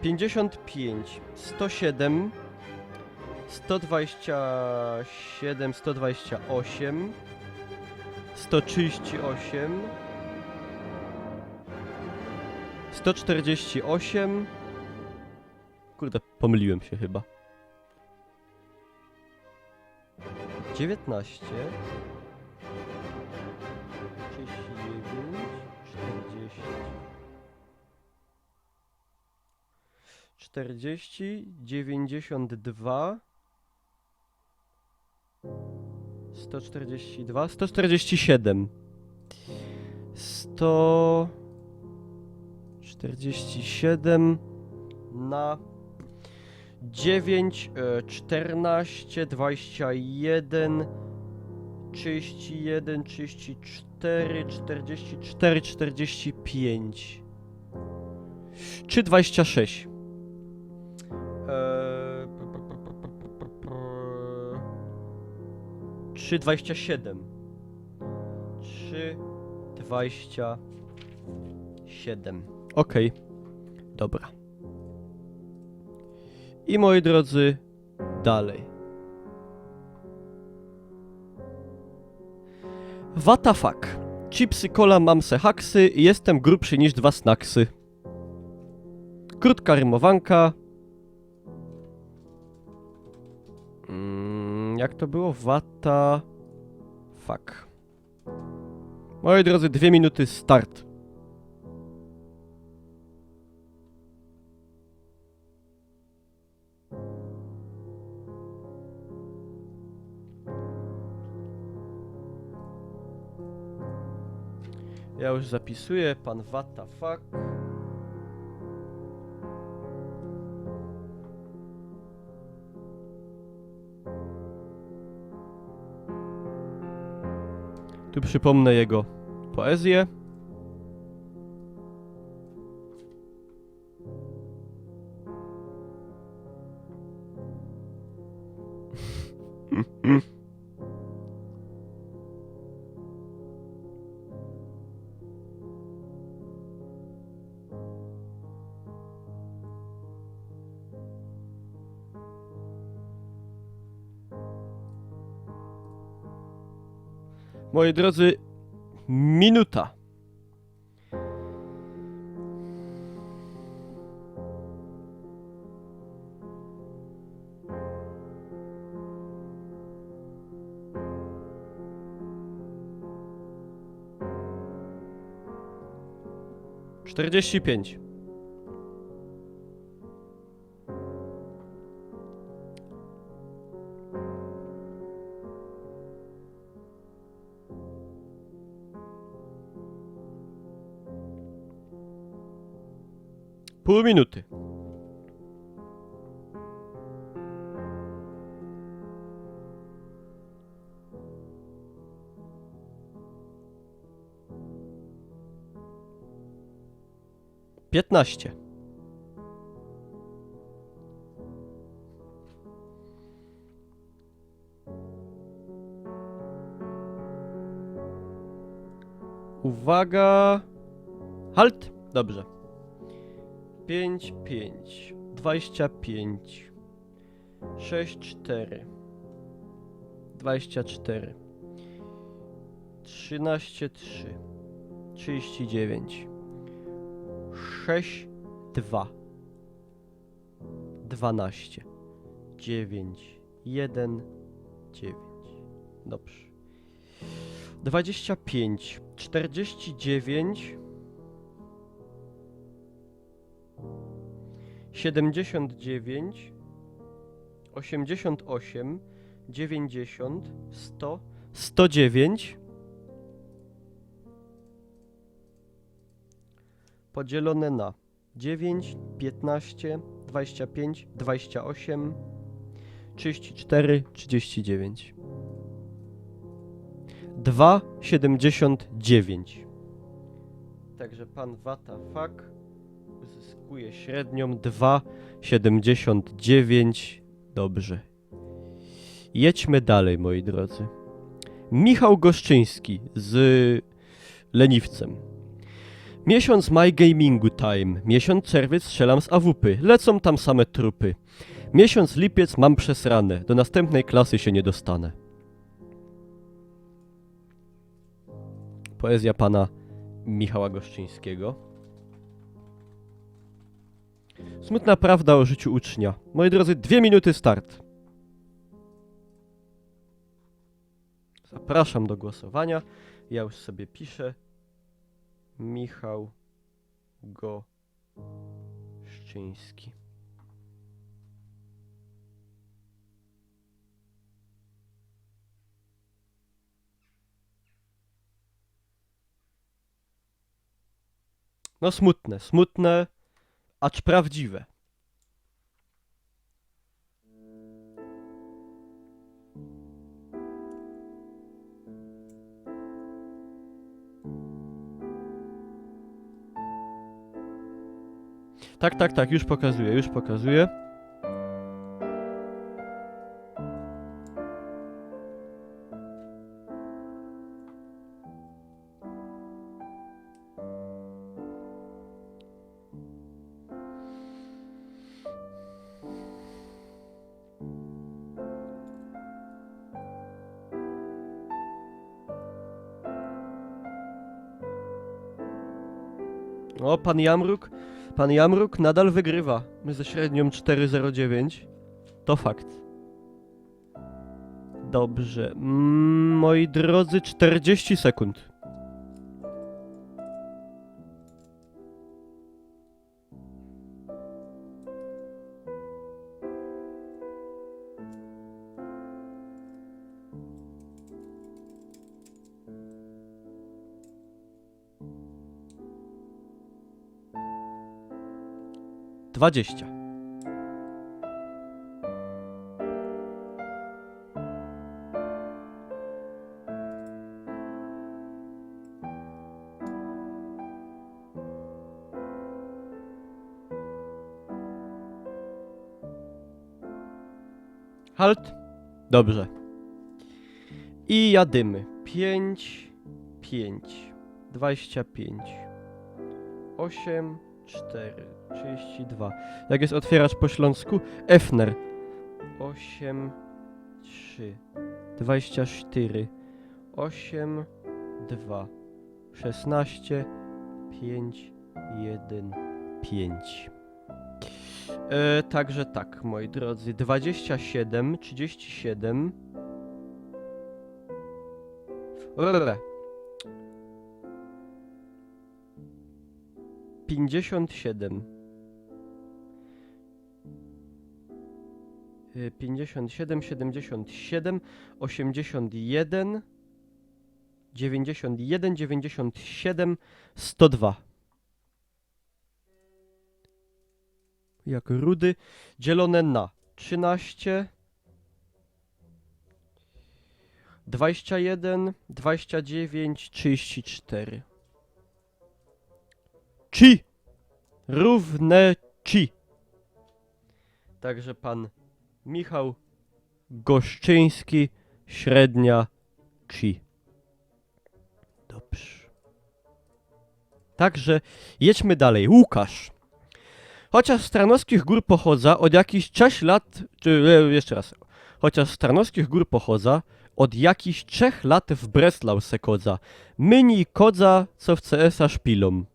55, 107, 127, 128, 138, 148. Kurde, pomyliłem się chyba. 19, 39, 40, 92, 142, 147, 147 na 9, 14, 21, 31, 34, 44, 45. 3,26. 3,27. 3,27. Okej. Dobra. I moi drodzy, dalej. What the fuck? Chipsy, cola, mam se haksy i jestem grubszy niż 2 snacksy. Krótka rymowanka. Jak to było? What the fuck? Moi drodzy, 2 minuty start. Ja już zapisuję, pan what the fuck. Tu przypomnę jego poezję. Moi drodzy, minuta. Czterdzieści pięć. Pół minuty. Piętnaście. Uwaga. Halt. Dobrze. 5, 5, 25, 6, 4, 24, 13, 3, 39, 6, 2, 12, 9, 1, 9. Dobrze. 25, 49, 79, 88, 90, 100, 109 podzielone na 9, 15, 25, 28, 34, 39. 2,79. Także pan what the fuck uzyskuje średnią 2,79. Dobrze. Jedźmy dalej, moi drodzy. Michał Goszczyński z Leniwcem. Miesiąc maj gamingu time. Miesiąc czerwiec strzelam z AWP. Lecą tam same trupy. Miesiąc lipiec mam przesrane. Do następnej klasy się nie dostanę. Poezja pana Michała Goszczyńskiego. Smutna prawda o życiu ucznia. Moi drodzy, 2 minuty start. Zapraszam do głosowania. Ja już sobie piszę. Michał Goszczyński. No smutne, smutne, acz prawdziwe. Tak, już pokazuję. O, pan Jamruk nadal wygrywa. My ze średnią 4,09. To fakt. Dobrze. Moi drodzy, 40 sekund. Dwadzieścia. Halt. Dobrze. I jadymy. 5, 5, 25, 8, 4, 32. Jak jest otwieracz po śląsku? Efner. 8, 3, 24, 8, 2, 16, 5, 1, 5. Także tak, moi drodzy, 27, 37. Rrr. 57. 57, 77, 81, 91, 97, 102. Jak rudy, dzielone na 13, 21, 29, 34. Ci! Równe ci! Także pan Michał Goszczyński, średnia ci. Dobrze. Także jedźmy dalej. Łukasz. Chociaż z Tarnowskich Gór pochodza, od jakichś 6 lat... jeszcze raz. Chociaż z Tarnowskich Gór pochodza, od jakichś 3 lat w Breslau se kodza. Myni kodza, co w CS-a szpilą.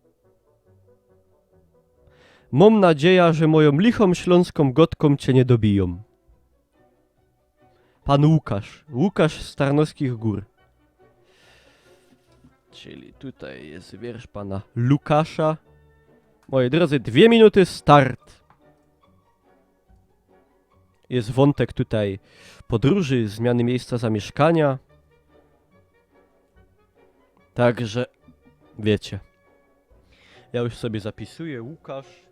Mam nadzieję, że moją lichą śląską gotką cię nie dobiją. Pan Łukasz. Łukasz z Tarnowskich Gór. Czyli tutaj jest wiersz pana Lukasza. Moi drodzy, 2 minuty start. Jest wątek tutaj podróży, zmiany miejsca zamieszkania. Także wiecie. Ja już sobie zapisuję, Łukasz.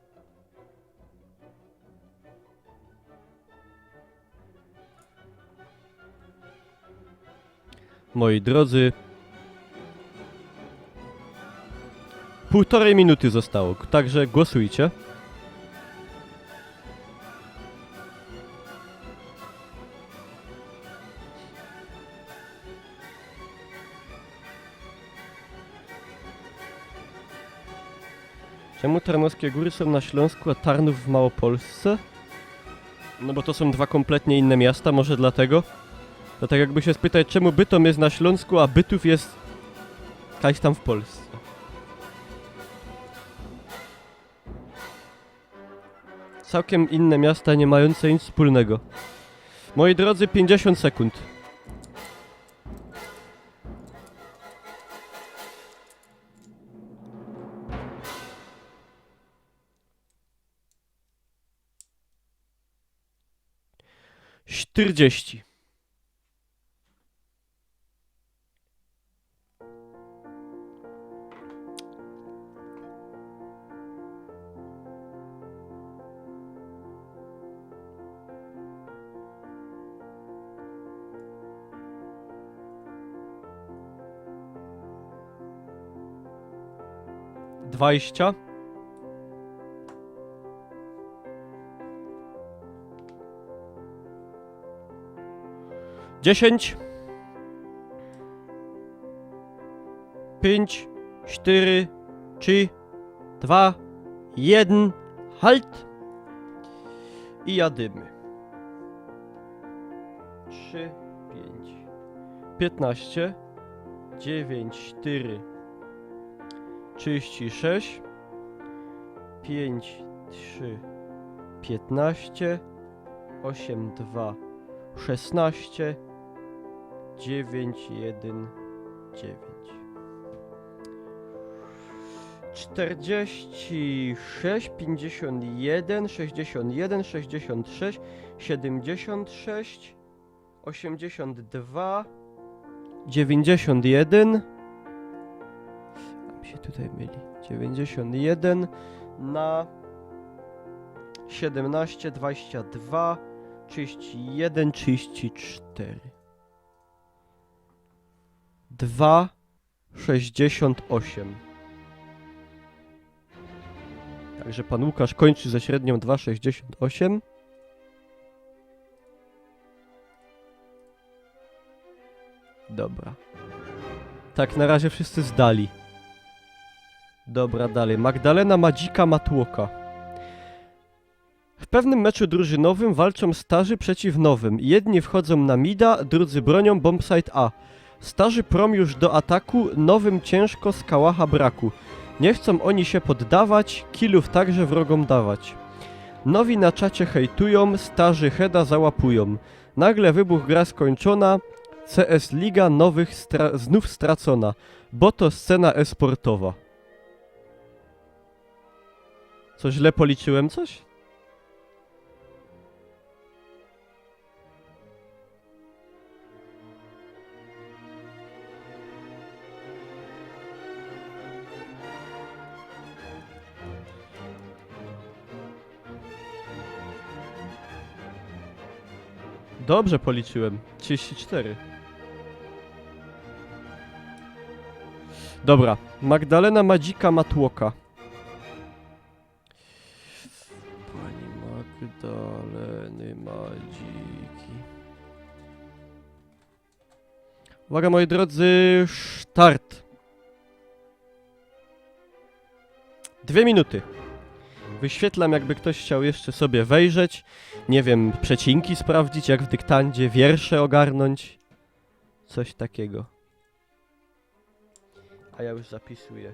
Moi drodzy, 1,5 minuty zostało, także głosujcie. Czemu Tarnowskie Góry są na Śląsku, a Tarnów w Małopolsce? No bo to są 2 kompletnie inne miasta, może dlatego? To tak jakby się spytać, czemu Bytom jest na Śląsku, a Bytów jest gdzieś tam w Polsce. Całkiem inne miasta, nie mające nic wspólnego. Moi drodzy, 50 sekund. Czterdzieści. Dwadzieścia. 10, 5, 4, 3, 2, 1, halt i jadymy. 3, 5, 15, 9, 4, 36, 5, 3, 15, 8, 2, 16, 9, 1, 9. 46, 51, 61, 66, 76, 82, 91. A mi się tutaj myli. 91 na 17, 22, 31, 34. 2, 68. Także pan Łukasz kończy ze średnią 2,68. Dobra. Tak, na razie wszyscy zdali. Dobra, dalej. Magdalena Madzika Matłoka. W pewnym meczu drużynowym walczą starzy przeciw nowym. Jedni wchodzą na mida, drudzy bronią bombsite A. Starzy prom już do ataku, nowym ciężko z kałacha braku. Nie chcą oni się poddawać, killów także wrogom dawać. Nowi na czacie hejtują, starzy heada załapują. Nagle wybuch gra skończona, CS Liga nowych znów stracona, bo to scena e-sportowa. Co, źle policzyłem coś? Dobrze policzyłem. 34. Dobra. Magdalena Madzika Matłoka. Pani Magdaleny Madziki. Uwaga, moi drodzy, start. 2 minuty. Wyświetlam, jakby ktoś chciał jeszcze sobie wejrzeć. Nie wiem, przecinki sprawdzić, jak w dyktandzie, wiersze ogarnąć. Coś takiego. A ja już zapisuję.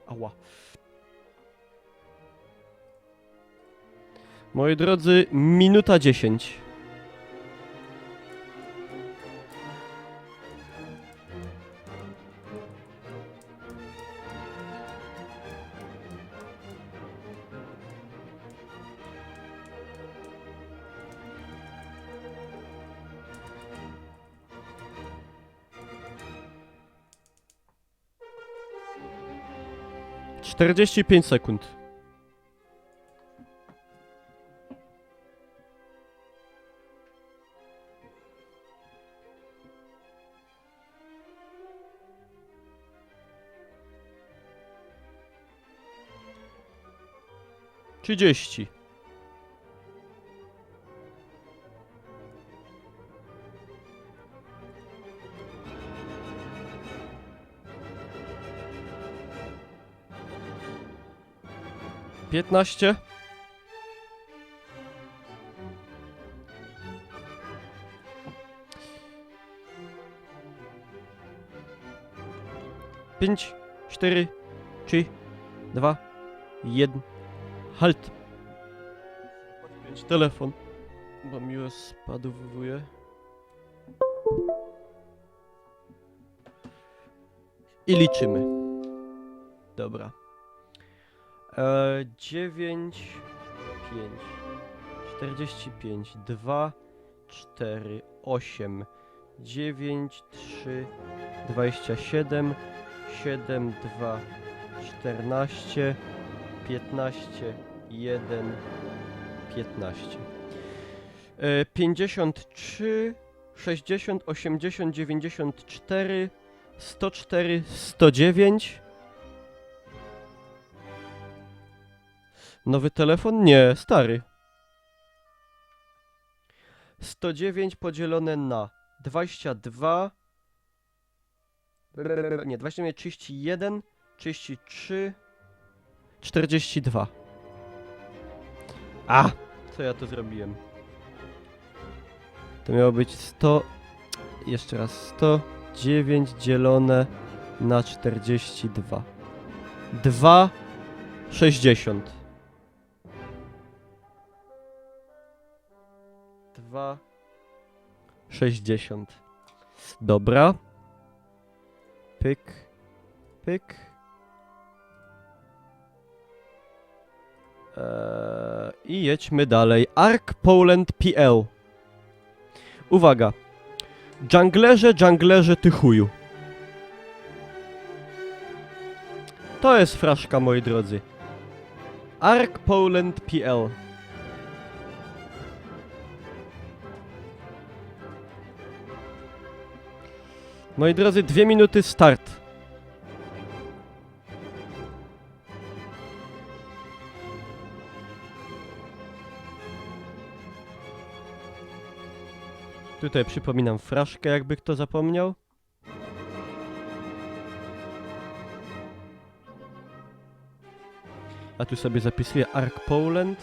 Ała. Moi drodzy, minuta 10. Czterdzieści 45 sekund. Trzydzieści. Piętnaście. 5, 4, 3, 2, 1. Halt. Podpiąć telefon, bo mi już spadowuje. I liczymy. Dobra. 9, 5, 45, 2, 4, 8, 9, 3, 27, 7, 2, 14, 15, 1, 15. 53, 60, 80, 94, 104, 109. Nowy telefon? Nie, stary. 109 podzielone na 22. Nie, 29, 31, 33, 42. A! Co ja to zrobiłem? To miało być 100... Jeszcze raz. 109 dzielone na 42. 2,60. 2,60. Dobra. Pyk. Pyk. I jedźmy dalej. Ark Poland PL. Uwaga. Dżunglerze, ty chuju. To jest fraszka, moi drodzy. Ark Poland PL. Moi drodzy, 2 minuty start. Tutaj przypominam fraszkę, jakby kto zapomniał. A tu sobie zapisuję Ark Poland.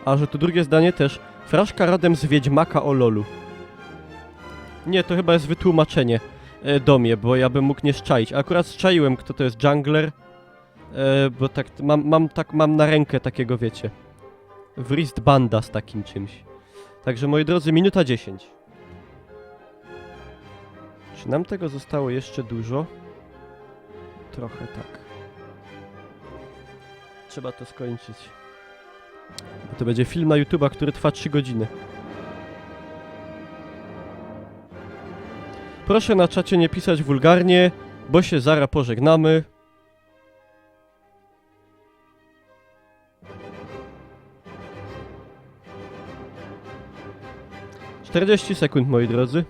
A że tu drugie zdanie też. Fraszka rodem z Wiedźmaka o lolu. Nie, to chyba jest wytłumaczenie do mnie, bo ja bym mógł nie szczaić. Akurat szczaiłem, kto to jest jungler. Bo tak mam na rękę takiego, wiecie. Wristbanda z takim czymś. Także moi drodzy, minuta 10. Czy nam tego zostało jeszcze dużo? Trochę tak. Trzeba to skończyć. Bo to będzie film na YouTube'a, który trwa 3 godziny. Proszę na czacie nie pisać wulgarnie, bo się zaraz pożegnamy. ...40 sekund, moi drodzy.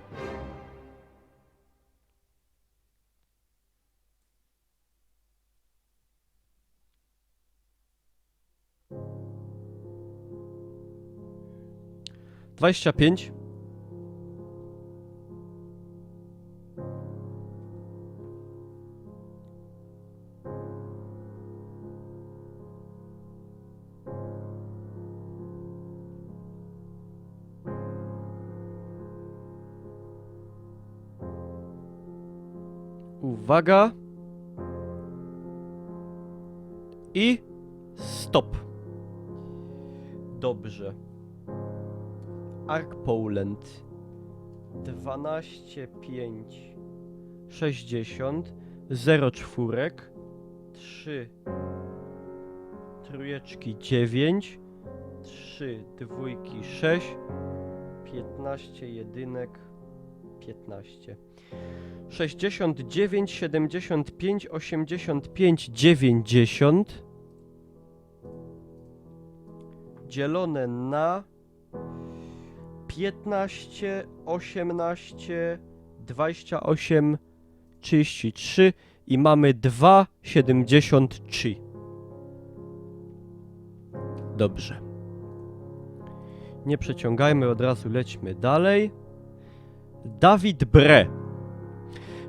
Dwadzieścia 25. Uwaga. I stop. Dobrze. Ark Poland 12, 5, 60, 0 czwórek, 3 trójeczki 9, 3 dwójki 6, 15 jedynek 15. 69, 75, 85, 90 dzielone na 15, 18, 28, 33 i mamy 2,73. Dobrze. Nie przeciągajmy, od razu lećmy dalej. Dawid Bre.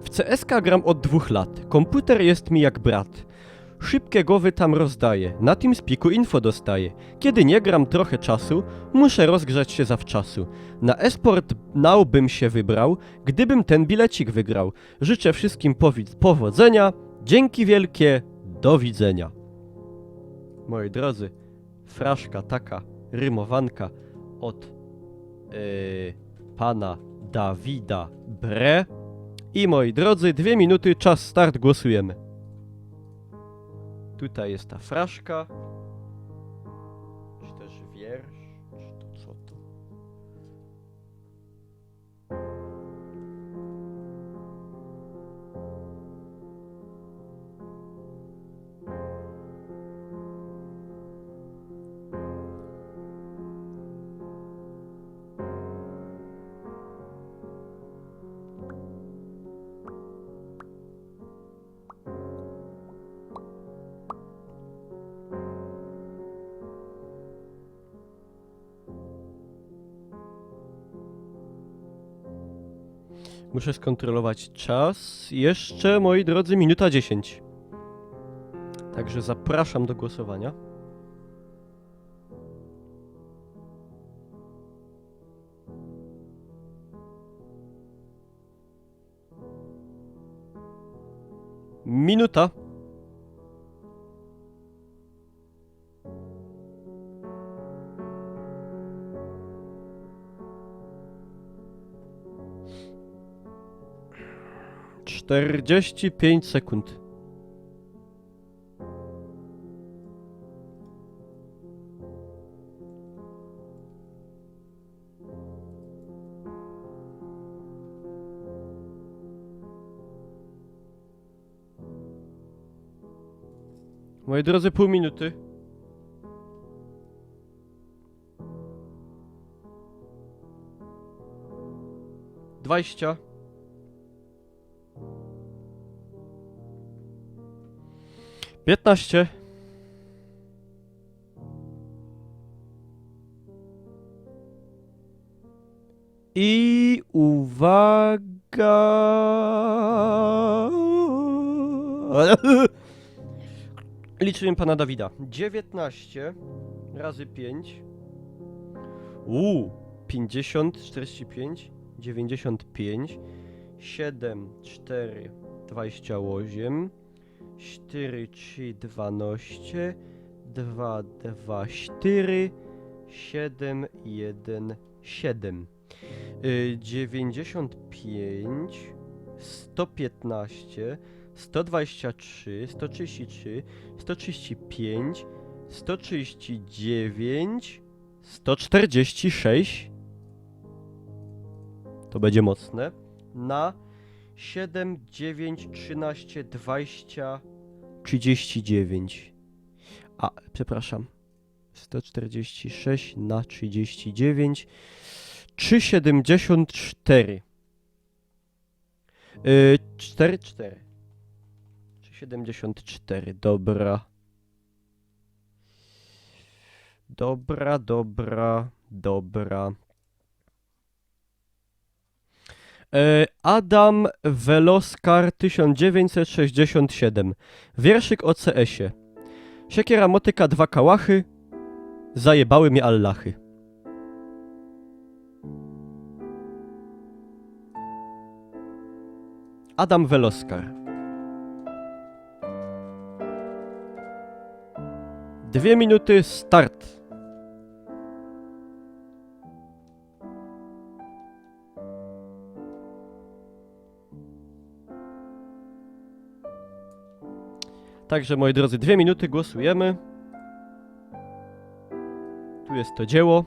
W CSK gram od 2 lat. Komputer jest mi jak brat. Szybkie głowy tam rozdaję, na TeamSpeaku info dostaję. Kiedy nie gram trochę czasu, muszę rozgrzać się zawczasu. Na esport now bym się wybrał, gdybym ten bilecik wygrał. Życzę wszystkim powodzenia, dzięki wielkie, do widzenia. Moi drodzy, fraszka taka, rymowanka od pana Dawida Bre. I moi drodzy, 2 minuty, czas start, głosujemy. Tutaj jest ta fraszka. Czy też wiersz? Czy to co to? Muszę skontrolować czas. Jeszcze, moi drodzy, minuta 10. Także zapraszam do głosowania. Minuta. Czterdzieści 5 sekund. Moi drodzy, pół minuty. Dwadzieścia. Piętnaście. I uwaga. Liczyłem pana Dawida. 19 razy 5. 50, 45, 95, 7, 4, 28, 4, 3, 12, 2, 2, 4, 7, 1, 7. 95, 115, 123, 133, 135, 139, 146. To będzie mocne. Na 7, 9, 13, 20, 39. A, przepraszam. 146 na 39. 3,74. 4,4. 3,74. Dobra. Dobra. Adam Veloskar 1967. Wierszyk o CS-ie. Siekiera, motyka, 2 kałachy. Zajebały mnie allachy. Adam Veloskar. 2 minuty, start. Także, moi drodzy, 2 minuty, głosujemy. Tu jest to dzieło.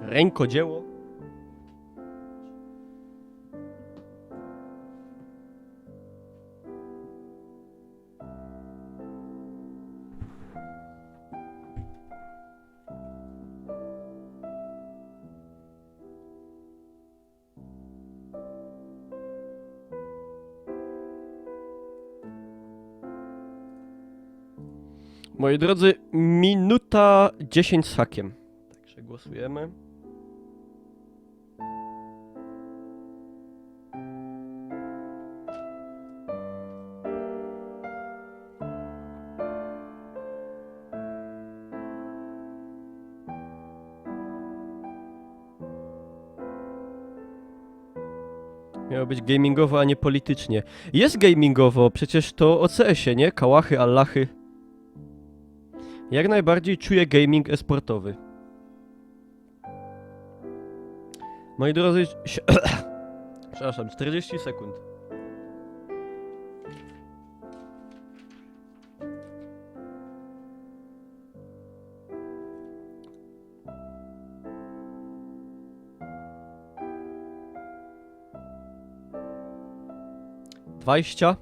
Rękodzieło. Moi drodzy, minuta 10 z hakiem. Także głosujemy. Miało być gamingowo, a nie politycznie. Jest gamingowo, przecież to o CS-ie, nie? Kałachy, allachy. Jak najbardziej czuję gaming e-sportowy. Moi drodzy... Przepraszam, 40 sekund. Dwadzieścia.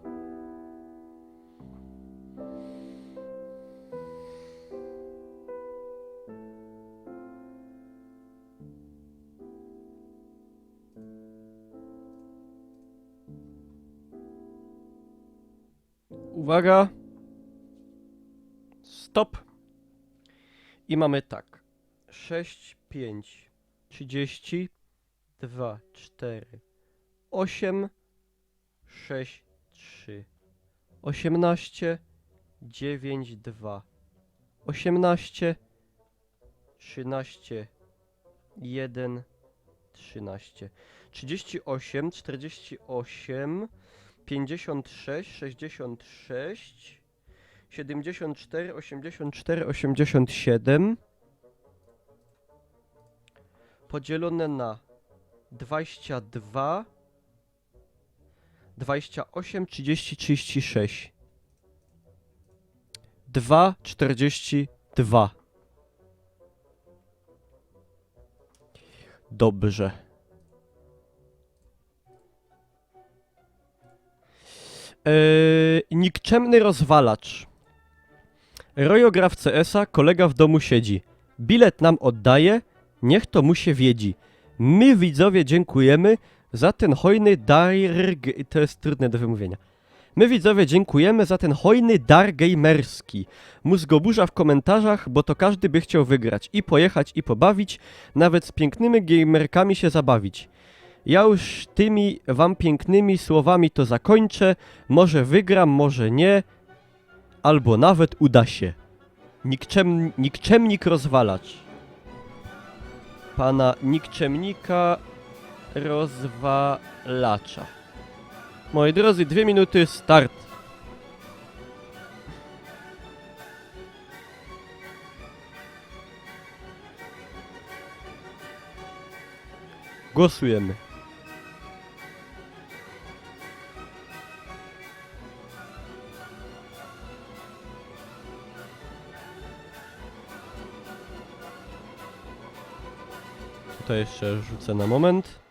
Uwaga. Stop. I mamy tak. 6, 5, 30, 2, 4, 8, 6, 3, 18, 9, 2, 18, 13, 1, 13, 38, 48, 56, 66, 74, 84, 87 podzielone na 22, 28, 30, 36. 2, 42. Dobrze. Nikczemny rozwalacz. Rojo gra w CS-a, kolega w domu siedzi. Bilet nam oddaje, niech to mu się wiedzi. My widzowie dziękujemy za ten hojny dar... To jest trudne do wymówienia. My widzowie dziękujemy za ten hojny dar gamerski. Mózgoburza w komentarzach, bo to każdy by chciał wygrać. I pojechać, i pobawić, nawet z pięknymi gamerkami się zabawić. Ja już tymi wam pięknymi słowami to zakończę. Może wygram, może nie. Albo nawet uda się. Nikczemnik rozwalacz. Pana nikczemnika rozwalacza. Moi drodzy, 2 minuty, start. Głosujemy. Tutaj jeszcze rzucę na moment.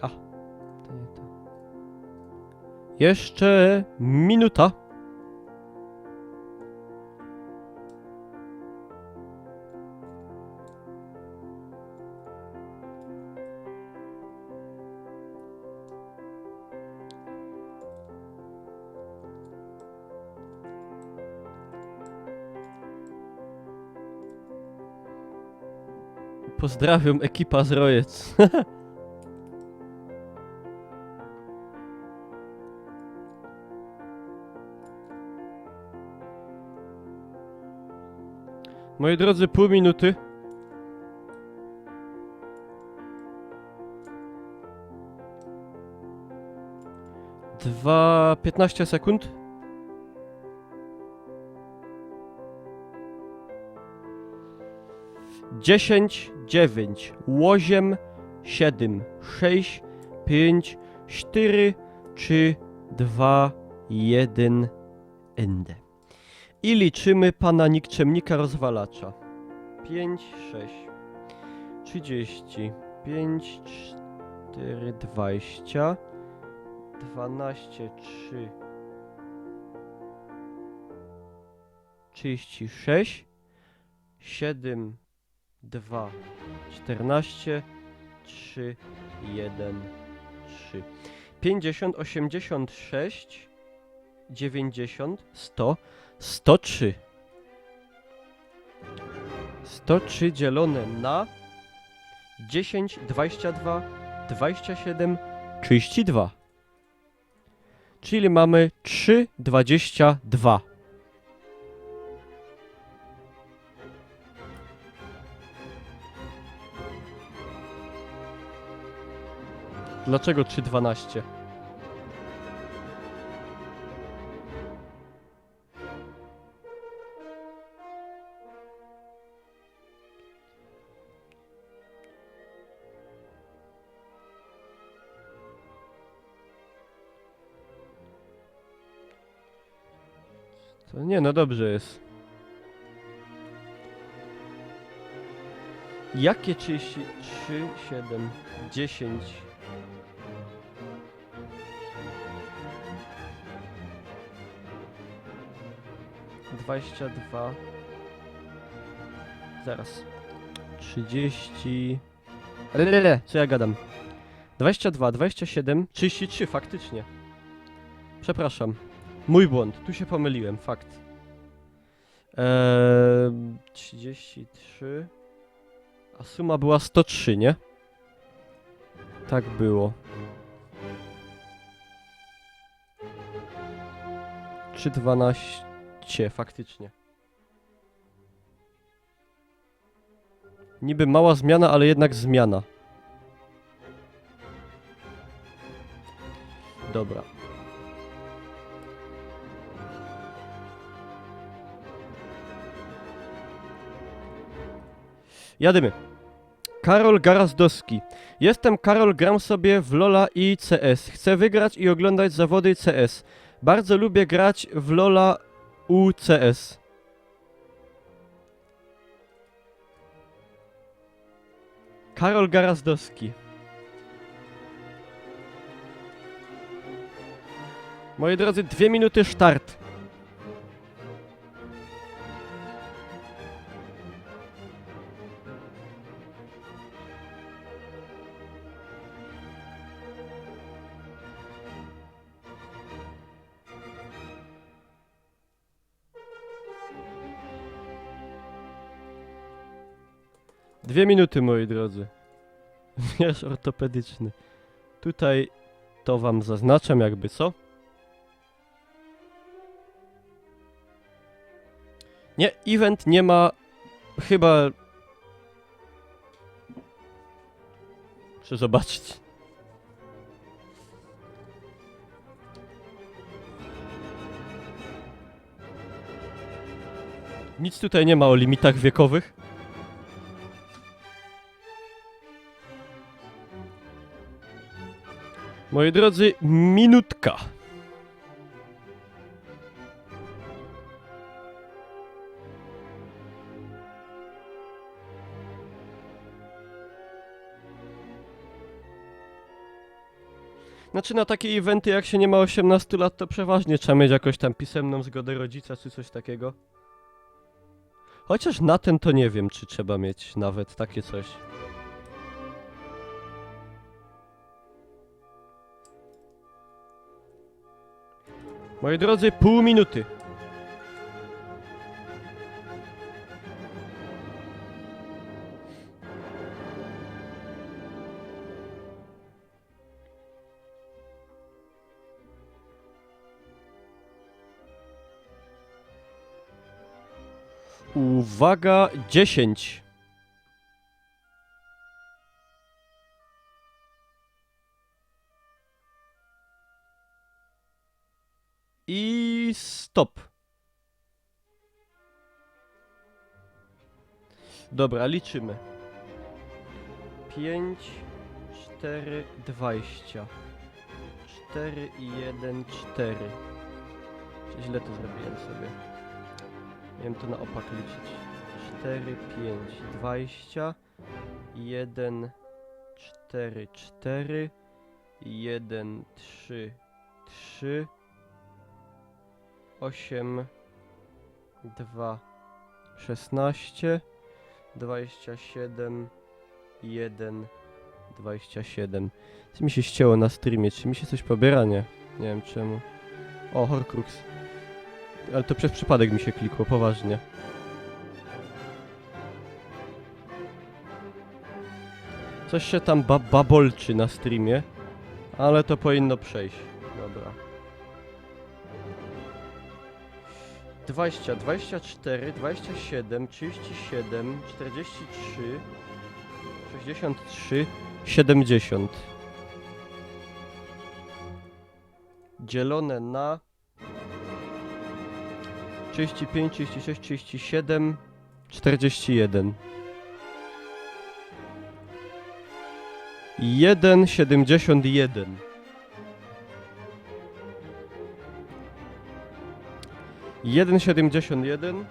A, to nie to. Jeszcze minuta. Pozdrawiam, ekipa z Rojec. Moi drodzy, pół minuty. Dwa, 15 sekund. Dziesięć, 9, 8, 7, 6, 5, 4, 3, 2, 1, end. I liczymy pana nikczemnika rozwalacza. 5, 6, 30, 5, 4, 20, 12, 3, 36, 7, 2, 14, 3, 1, 3. 50, 86, 90, 100, 103. 103 dzielone na 10, 22, 27, 32. Czyli mamy 3,22. Dlaczego 3,12? To nie, no dobrze jest. Jakie 33, 7, 10, 22. Zaraz. 30. Lelele, co ja gadam? 22, 27, 33, faktycznie. Przepraszam. Mój błąd, tu się pomyliłem, fakt. 33. A suma była 103, nie? Tak było. 3,12, faktycznie. Niby mała zmiana, ale jednak zmiana. Dobra. Jadymy. Karol Garazdowski. Jestem Karol, gram sobie w LoL'a i CS. Chcę wygrać i oglądać zawody CS. Bardzo lubię grać w LoL'a UCS. Karol Garazdowski. Moi drodzy, 2 minuty start. Dwie minuty, moi drodzy. Zmierz ortopedyczny. Tutaj to wam zaznaczam jakby co. Nie, event nie ma chyba... Muszę zobaczyć. Nic tutaj nie ma o limitach wiekowych. Moi drodzy, minutka. Znaczy na takie eventy jak się nie ma 18 lat to przeważnie trzeba mieć jakąś tam pisemną zgodę rodzica czy coś takiego. Chociaż na ten to nie wiem czy trzeba mieć nawet takie coś. Moi drodzy, pół minuty. Uwaga, 10. I stop. Dobra, liczymy. 5, 4, 20. 4 i 1, 4. Czy źle to zrobiłem sobie? Miałem to na opak liczyć. 4, 5, 20. 1, 4, 4. 1, 3, 3. 8, 2, 16, 27, 1, 27. Co mi się ścięło na streamie? Czy mi się coś pobiera? Nie. Nie wiem czemu. O, Horcrux. Ale to przez przypadek mi się klikło, poważnie. Coś się tam babolczy na streamie, ale to powinno przejść. Dobra. 20, 24, 27, 37, 43, 63, 70. Dzielone na 35, 36, 37, 41. 1,71. Jeden 71.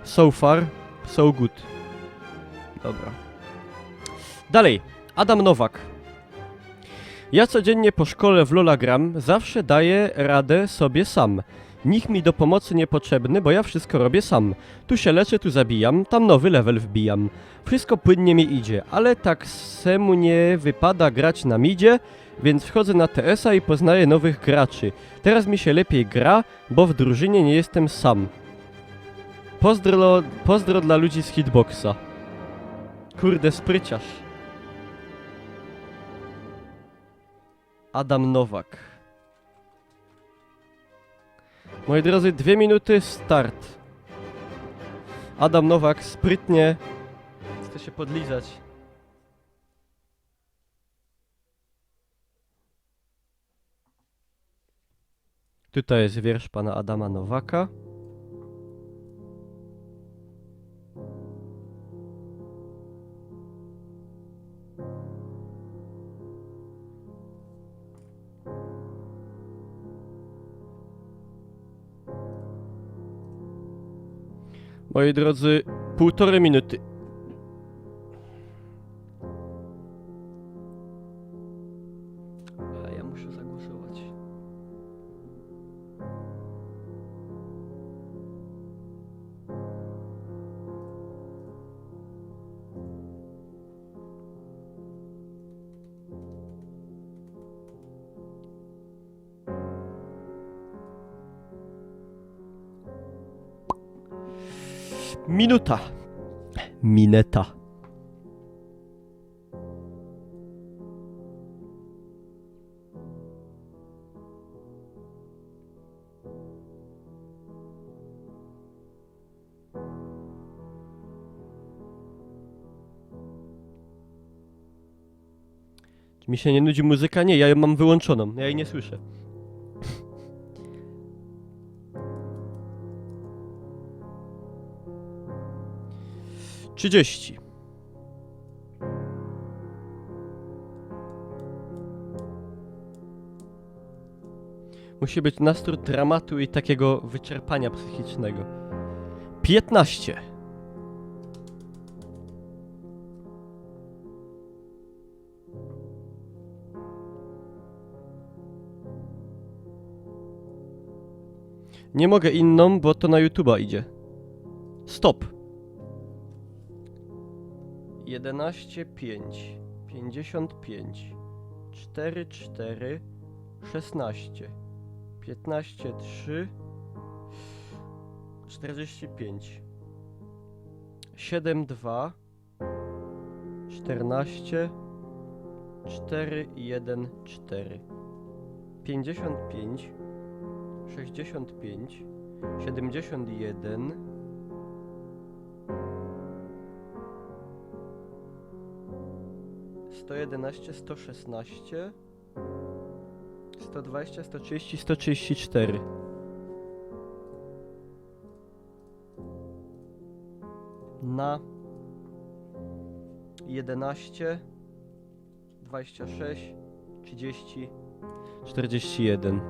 So far, so good. Dobra. Dalej. Adam Nowak. Ja codziennie po szkole w Lola gram, zawsze daję radę sobie sam. Nikt mi do pomocy niepotrzebny, bo ja wszystko robię sam. Tu się leczę, tu zabijam, tam nowy level wbijam. Wszystko płynnie mi idzie, ale tak semu nie wypada grać na midzie, więc wchodzę na TS-a i poznaję nowych graczy. Teraz mi się lepiej gra, bo w drużynie nie jestem sam. Pozdro dla ludzi z hitboxa. Kurde, spryciarz. Adam Nowak. Moi drodzy, 2 minuty, start. Adam Nowak sprytnie chce się podlizać. Tutaj jest wiersz pana Adama Nowaka. Moi drodzy, 1,5 minuty. A ja muszę zagłosować. Minuta. Mineta. Czy mi się nie nudzi muzyka? Nie, ja ją mam wyłączoną. Ja jej nie słyszę. Trzydzieści. Musi być nastrój dramatu i takiego wyczerpania psychicznego. 15. Nie mogę inną, bo to na YouTube'a idzie. Stop. 11, 5, 55, 4, 4, 16, 15, 3, 45, 7, 2, 14, 4, 1, 4, 55, 65, 71, 111, 116, 120, 130, 134. Na 11, 26, 30, 41.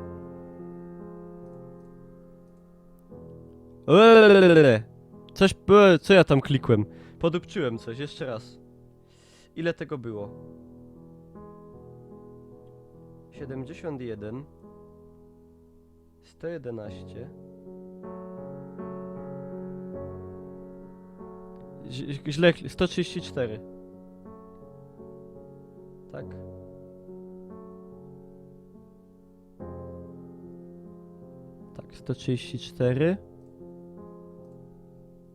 Coś, co ja tam klikłem? Podupczyłem coś, jeszcze raz. Ile tego było? 71, 111, źle, 134. Tak? Tak, 134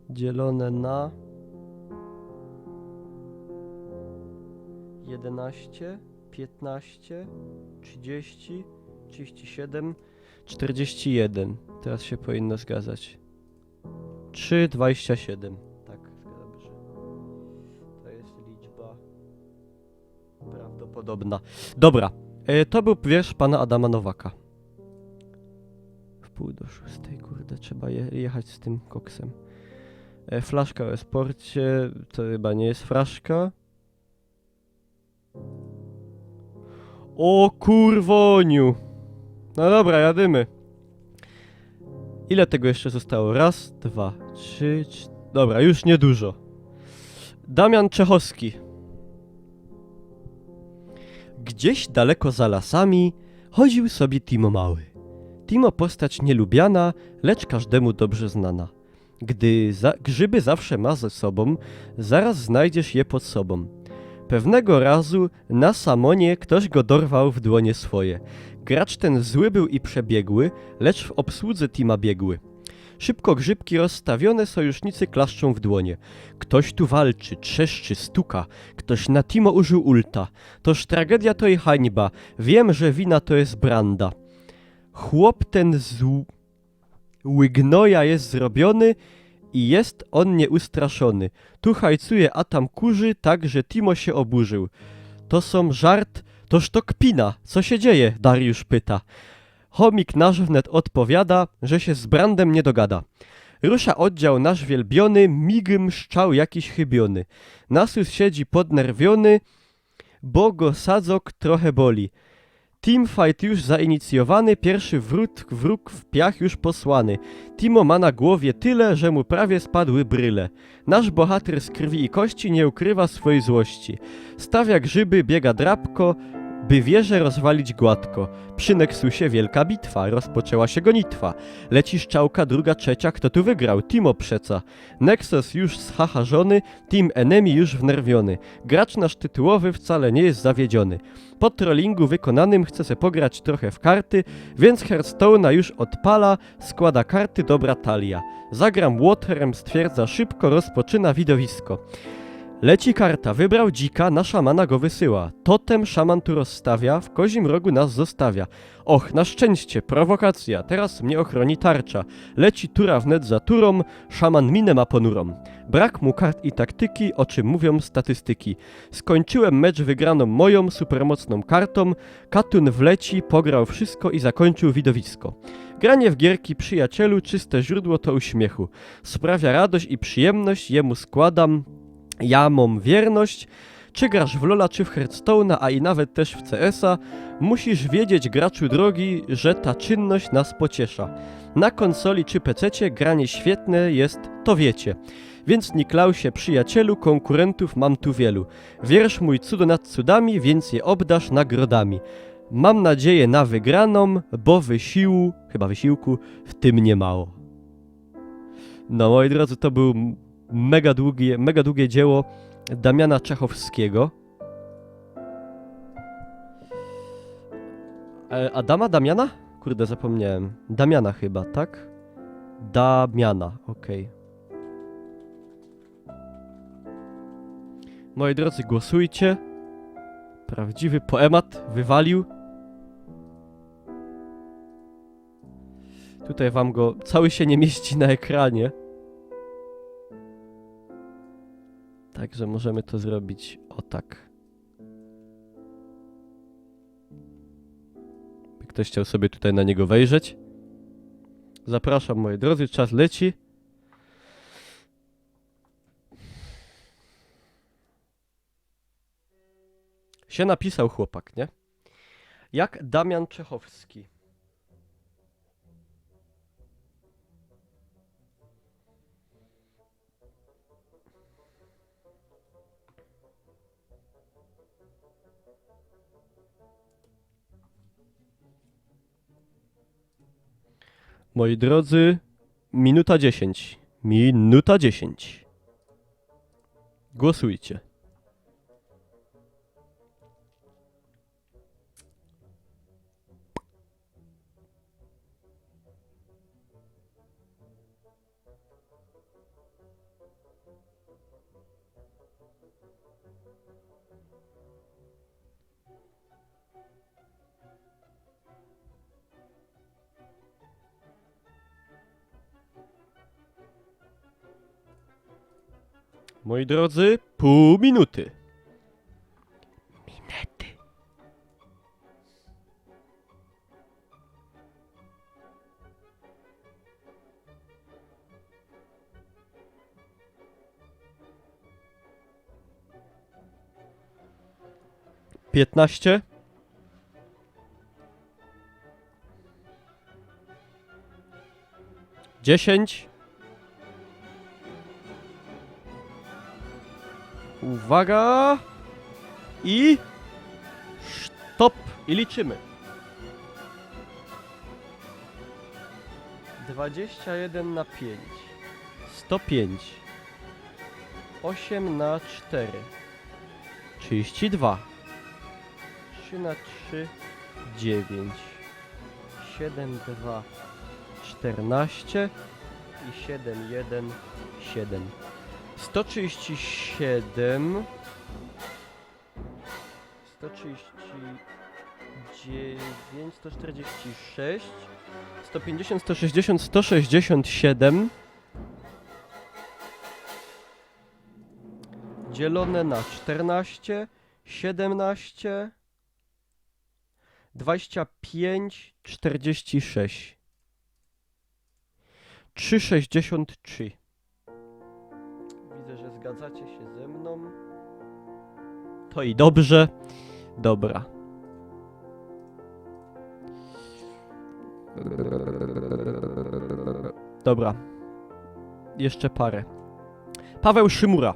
dzielone na 11, 15, 30, 37, 41. Teraz się powinno zgadzać. 3, 27. Tak, zgadzam się. To jest liczba prawdopodobna. Dobra, to był wiersz pana Adama Nowaka. W 5:45, kurde, trzeba jechać z tym koksem. Flaszka o e-sporcie, to chyba nie jest fraszka. O kurwoniu! No dobra, jadymy. Ile tego jeszcze zostało? Raz, 2, 3, 4... Dobra, już niedużo. Damian Czechowski. Gdzieś daleko za lasami chodził sobie Timo mały. Timo postać nielubiana, lecz każdemu dobrze znana. Gdy grzyby zawsze ma ze sobą, zaraz znajdziesz je pod sobą. Pewnego razu na Samonie ktoś go dorwał w dłonie swoje. Gracz ten zły był i przebiegły, lecz w obsłudze Tima biegły. Szybko grzybki rozstawione, sojusznicy klaszczą w dłonie. Ktoś tu walczy, trzeszczy, stuka, ktoś na Timo użył ulta. Toż tragedia to i hańba, wiem, że wina to jest Branda. Chłop ten z łygnoja jest zrobiony i jest on nieustraszony. Tu hajcuje, a tam kurzy, tak, że Timo się oburzył. To są żart, toż to kpina. Co się dzieje? Dariusz pyta. Chomik nasz wnet odpowiada, że się z Brandem nie dogada. Rusza oddział nasz wielbiony, migiem mszczał jakiś chybiony. Nasus siedzi podnerwiony, bo go sadzok trochę boli. Teamfight już zainicjowany, pierwszy wróg w piach już posłany. Timo ma na głowie tyle, że mu prawie spadły bryle. Nasz bohater z krwi i kości nie ukrywa swojej złości. Stawia grzyby, biega drapko, by wieżę rozwalić gładko. Przy Nexusie wielka bitwa, rozpoczęła się gonitwa. Leci szczałka, druga, trzecia, kto tu wygrał? Timo przeca. Nexus już schacharzony, Team Enemy już wnerwiony. Gracz nasz tytułowy wcale nie jest zawiedziony. Po trollingu wykonanym chce se pograć trochę w karty, więc Hearthstone'a już odpala, składa karty dobra talia. Zagram Waterem, stwierdza szybko, rozpoczyna widowisko. Leci karta, wybrał dzika, na szamana go wysyła. Totem szaman tu rozstawia, w kozim rogu nas zostawia. Och, na szczęście, prowokacja, teraz mnie ochroni tarcza. Leci tura wnet za turą, szaman minę ma ponurą. Brak mu kart i taktyki, o czym mówią statystyki. Skończyłem mecz wygraną moją, supermocną kartą. Katun wleci, pograł wszystko i zakończył widowisko. Granie w gierki, przyjacielu, czyste źródło to uśmiechu. Sprawia radość i przyjemność, jemu składam. Ja mam wierność. Czy grasz w LoL'a, czy w Hearthstone'a, a i nawet też w CS-a, musisz wiedzieć, graczu drogi, że ta czynność nas pociesza. Na konsoli czy pececie granie świetne jest, to wiecie. Więc Niklausie, przyjacielu, konkurentów mam tu wielu. Wiersz mój cud nad cudami, więc je obdasz nagrodami. Mam nadzieję na wygraną, bo wysiłku w tym nie mało. No moi drodzy, to był mega długie dzieło Damiana Czechowskiego. Damiana? Kurde, zapomniałem. Damiana chyba, tak? Damiana, okej. Moi drodzy, głosujcie. Prawdziwy poemat wywalił. Tutaj wam go cały się nie mieści na ekranie. Także możemy to zrobić o tak. By ktoś chciał sobie tutaj na niego wejrzeć. Zapraszam, moi drodzy, czas leci. Się napisał chłopak, nie? Jak Damian Czechowski. Moi drodzy, minuta 10. Minuta 10. Głosujcie. Moi drodzy, pół minuty. Minety. Piętnaście. 10. Uwaga! I I liczymy. 21 na 5. 105. 8 na 4. 32. 3 na 3. 9. 7, 2. 14. I 7, 1. 7. 137. 139, 146, 150, 160, 167 dzielone na 14, 17, 25, 46, 3,63. Widzę, że zgadzacie się ze mną. To i dobrze. Dobra. Dobra. Jeszcze parę. Paweł Szymura.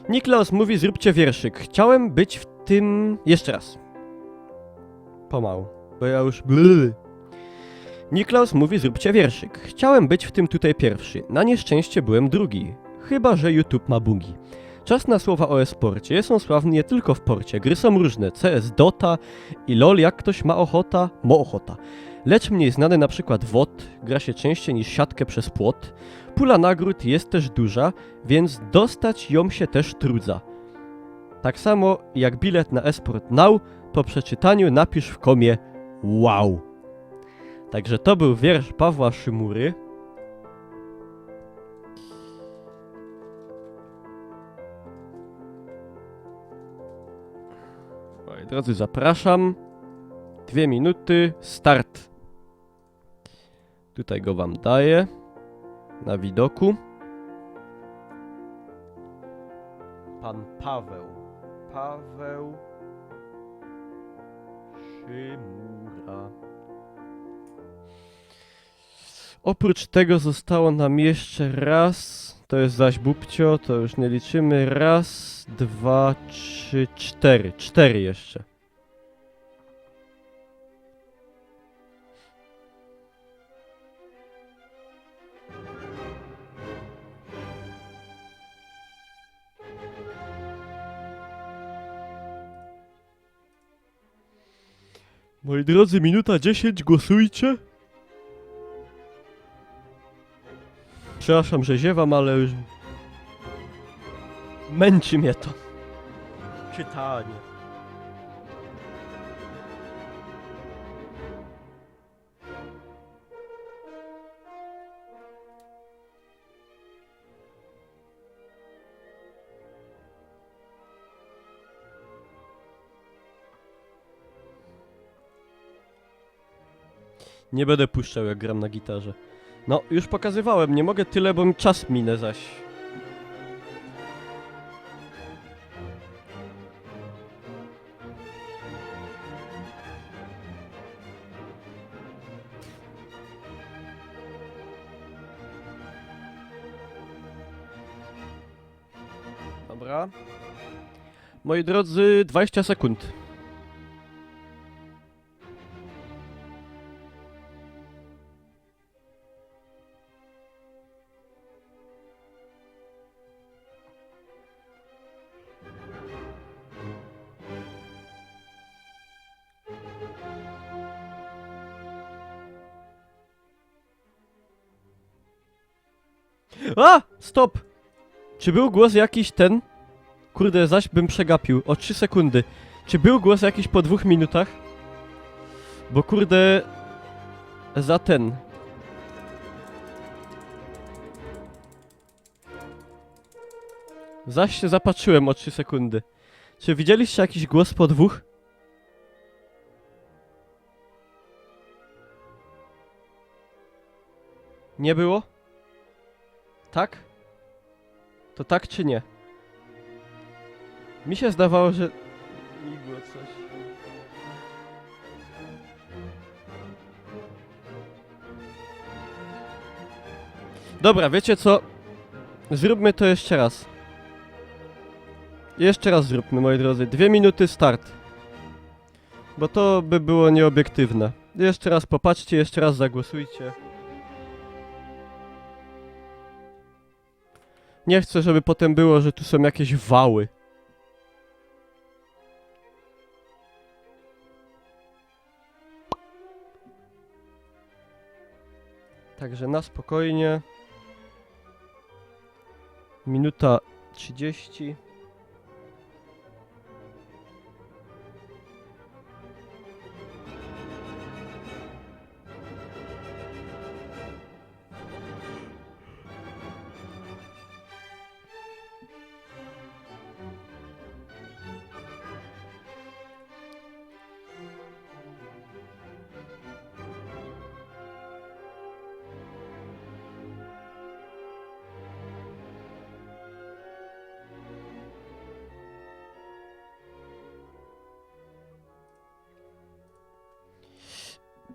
Niklaus mówi, zróbcie wierszyk. Chciałem być w tym... Jeszcze raz. Pomału. Bo ja już... Niklaus mówi, zróbcie wierszyk. Chciałem być w tym tutaj pierwszy. Na nieszczęście byłem drugi. Chyba że YouTube ma bugi. Czas na słowa o e-sporcie. Są sławni nie tylko w porcie. Gry są różne. CS, Dota i LoL. Jak ktoś ma ochota, ochota. Lecz mniej znany na przykład WOT. Gra się częściej niż siatkę przez płot. Pula nagród jest też duża, więc dostać ją się też trudza. Tak samo jak bilet na eSport Now, po przeczytaniu napisz w komie wow. Także to był wiersz Pawła Szymury. Moi drodzy, zapraszam. 2 minuty, start. Tutaj go wam daję. Na widoku. Pan Paweł. Paweł Szymura. Oprócz tego zostało nam jeszcze raz. To jest zaś Bubcio, to już nie liczymy. Raz, 2, 3, 4. 4 jeszcze. Moi drodzy, minuta 10, głosujcie. Przepraszam, że ziewam, ale już... męczy mnie to. Czytanie. Nie będę puszczał, jak gram na gitarze. No, już pokazywałem, nie mogę tyle, bo mi czas minę zaś. Dobra. Moi drodzy, 20 sekund. A! Stop! Czy był głos jakiś ten? Kurde, zaś bym przegapił. O 3 sekundy. Czy był głos jakiś po 2 minutach? Bo kurde... za ten... Zaś się zapatrzyłem o 3 sekundy. Czy widzieliście jakiś głos po 2? Nie było? Tak? To tak czy nie? Mi się zdawało, że... migło coś. Dobra, wiecie co? Zróbmy to jeszcze raz. Jeszcze raz zróbmy, moi drodzy. 2 minuty, start. Bo to by było nieobiektywne. Jeszcze raz popatrzcie, jeszcze raz zagłosujcie. Nie chcę, żeby potem było, że tu są jakieś wały. Także na spokojnie. Minuta 30.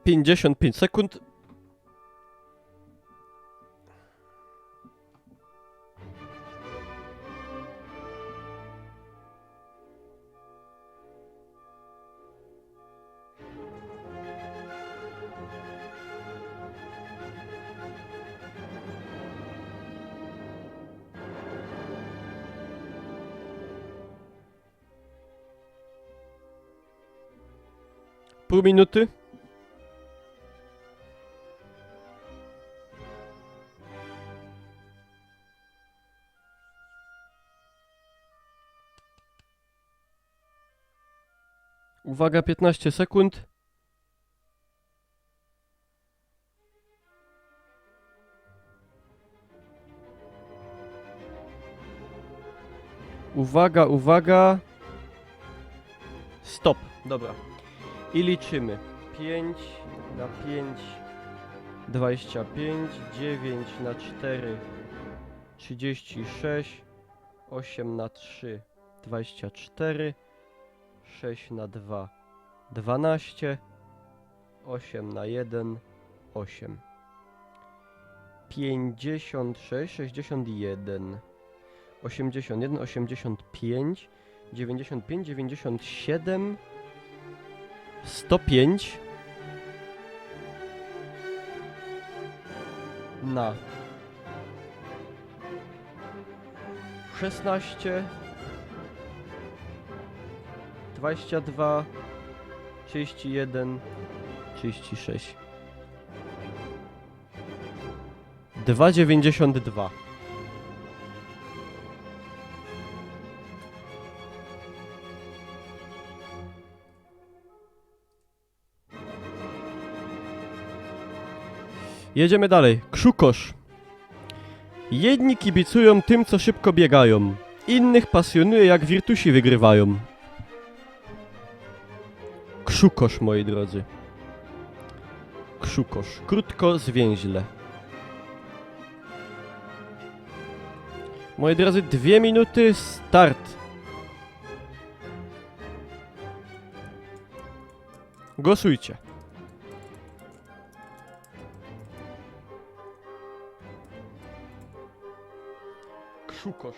Pięćdziesiąt 55 sekund. Pół minuty. Uwaga, 15 sekund. Uwaga, uwaga. Stop. Dobra. I liczymy. 5 na 5, 25, 9 na 4, 36, 8 na 3, 24, 6 na 2, 12, 8 na 1, 8. 56, 61, 81, 85, 95, 97, 105 na 16, 22, 31, 36. 2,92. Jedziemy dalej. Krzukosz. Jedni kibicują tym, co szybko biegają. Innych pasjonuje, jak wirtusi wygrywają. Krzukosz, moi drodzy. Krzukosz. Krótko, zwięźle. Moi drodzy, 2 minuty, start. Głosujcie. Krzukosz.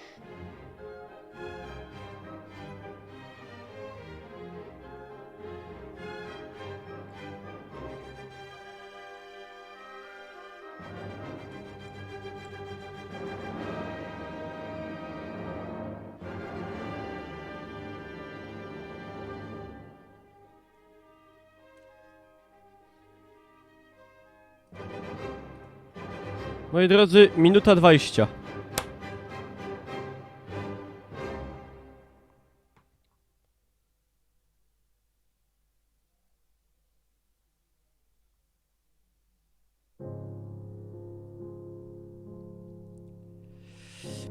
Moi drodzy, minuta 20.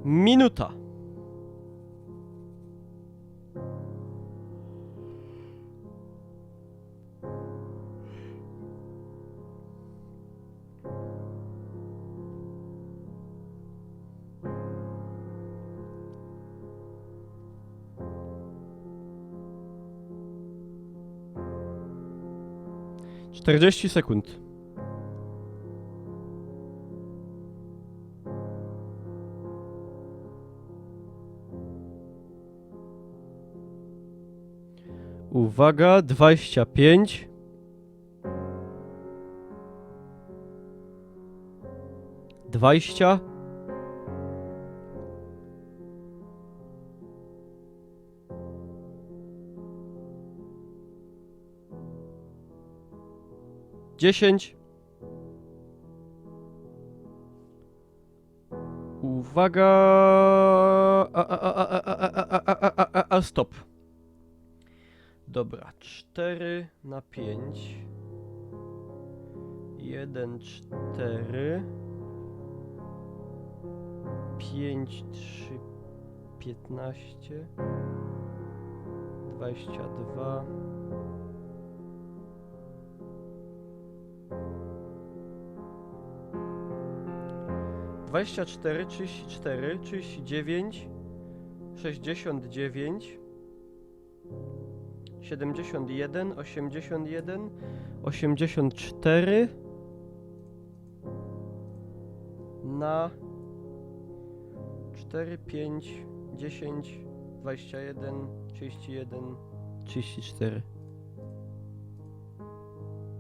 Minuta. Czterdzieści sekund. Uwaga, 25. Dwadzieścia. Dziesięć. Uwaga. Stop. Dobra, 4 na 5. 1, 4. 5, 3, 15. 22. 24, 34, 39, 69, 71, 81, 84 na 4, 5, 10, 21, 31, 34.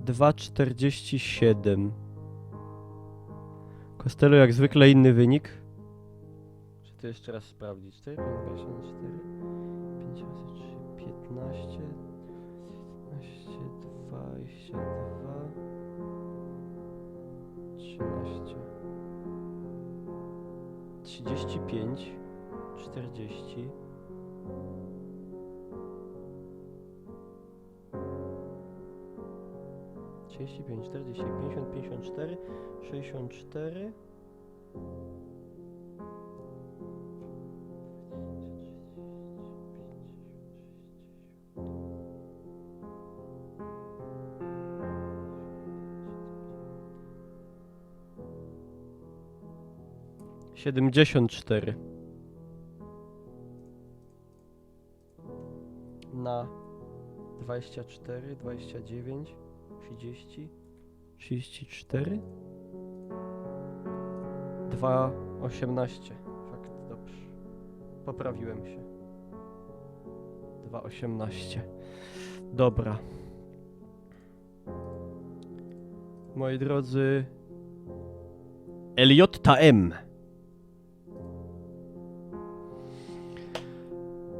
2,47. Costello jak zwykle inny wynik. Czy to jeszcze raz sprawdzić? 4, 5, 24, 5 razy 3, 15, 15, 22, 13, 35, 40, 35, 40, 50, 54, 64. Siedemdziesiąt cztery na 24, 29, 30, 34, 2,18. Fakt, dobrze. Poprawiłem się. 2,18. Dobra. Moi drodzy, Eliotta M.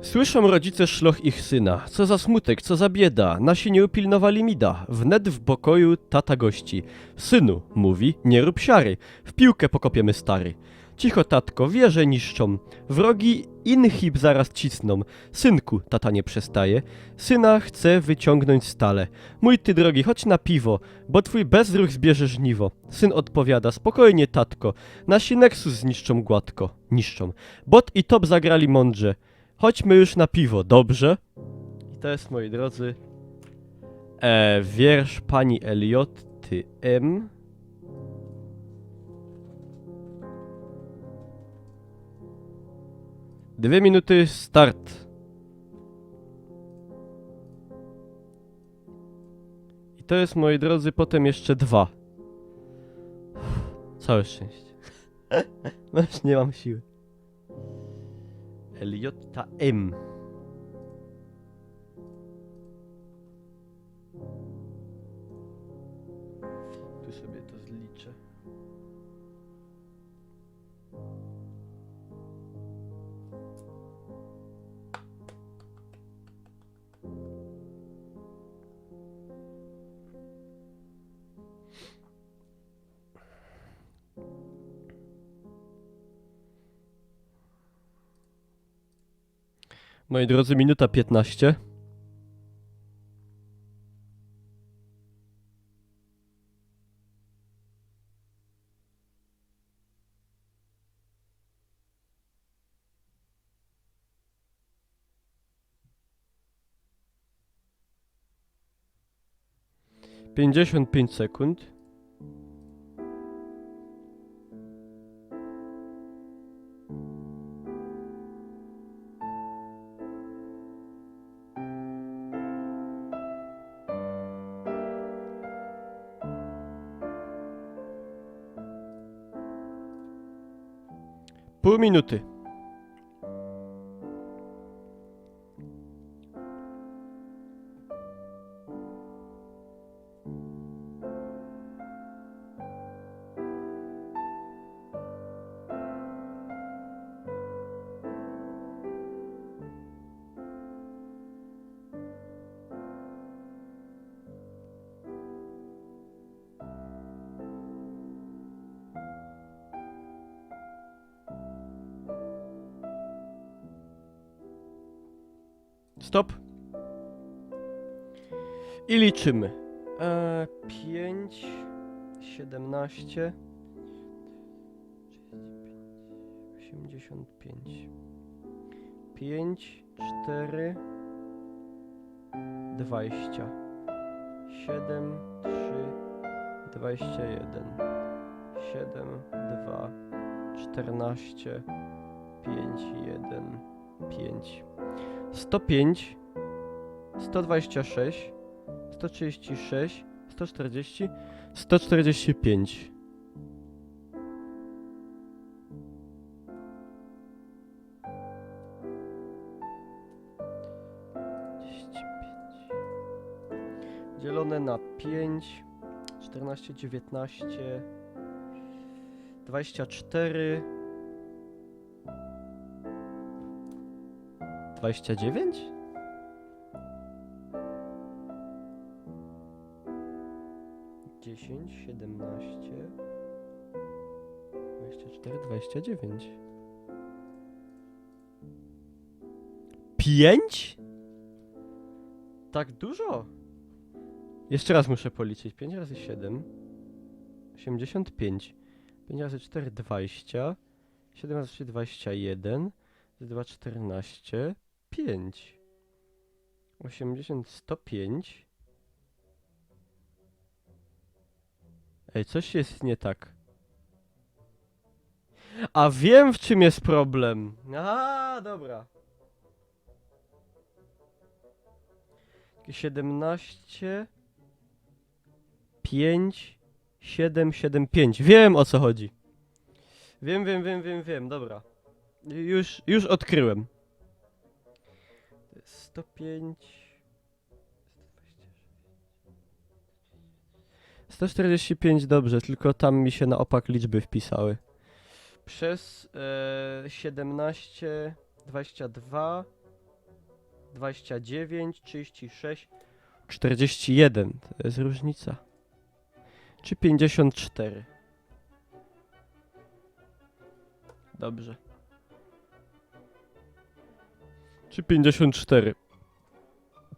Słyszą rodzice szloch ich syna. Co za smutek, co za bieda. Nasi nie upilnowali mida. Wnet w pokoju tata gości. Synu, mówi, nie rób siary. W piłkę pokopiemy stary. Cicho tatko, wieże niszczą. Wrogi inhib zaraz cisną. Synku, tata nie przestaje. Syna chce wyciągnąć stale. Mój ty drogi, chodź na piwo, bo twój bezruch zbierze żniwo. Syn odpowiada, spokojnie tatko. Nasi Nexus zniszczą gładko. Niszczą. Bot i top zagrali mądrze. Chodźmy już na piwo, dobrze? I to jest, moi drodzy, wiersz pani Eliotty M. Dwie minuty, start. I to jest, moi drodzy, potem jeszcze 2. Całe szczęście. No już nie mam siły. Eliotta M. Tu sobie to zliczę. Moi drodzy, minuta 15. Pięćdziesiąt 5 sekund. Pół minuty. Stop. I liczymy. 5, 17, 85. 5, 4, 20. 7, 3, 21. 7, 2, 14, 5, 1, 5. 105, 126, 136, 140, 145. Dzielone na 5, 14, 19, 24, 29? 10, 17, 24, 29. 5? Tak dużo? Jeszcze raz muszę policzyć. 5 razy 7, 85. 5 razy 4, 20. 7 razy 3, 21. 2, 14. 5. 80, 105. Ej, coś jest nie tak. A wiem, w czym jest problem. Aha, dobra. 17, 5, 7, 7, 5. Wiem, o co chodzi. Wiem, dobra. Już odkryłem. 105... 145, dobrze, tylko tam mi się na opak liczby wpisały. Przez 17, 22, 29, 36, 41. To jest różnica. Czy 54? Dobrze. Czy 54?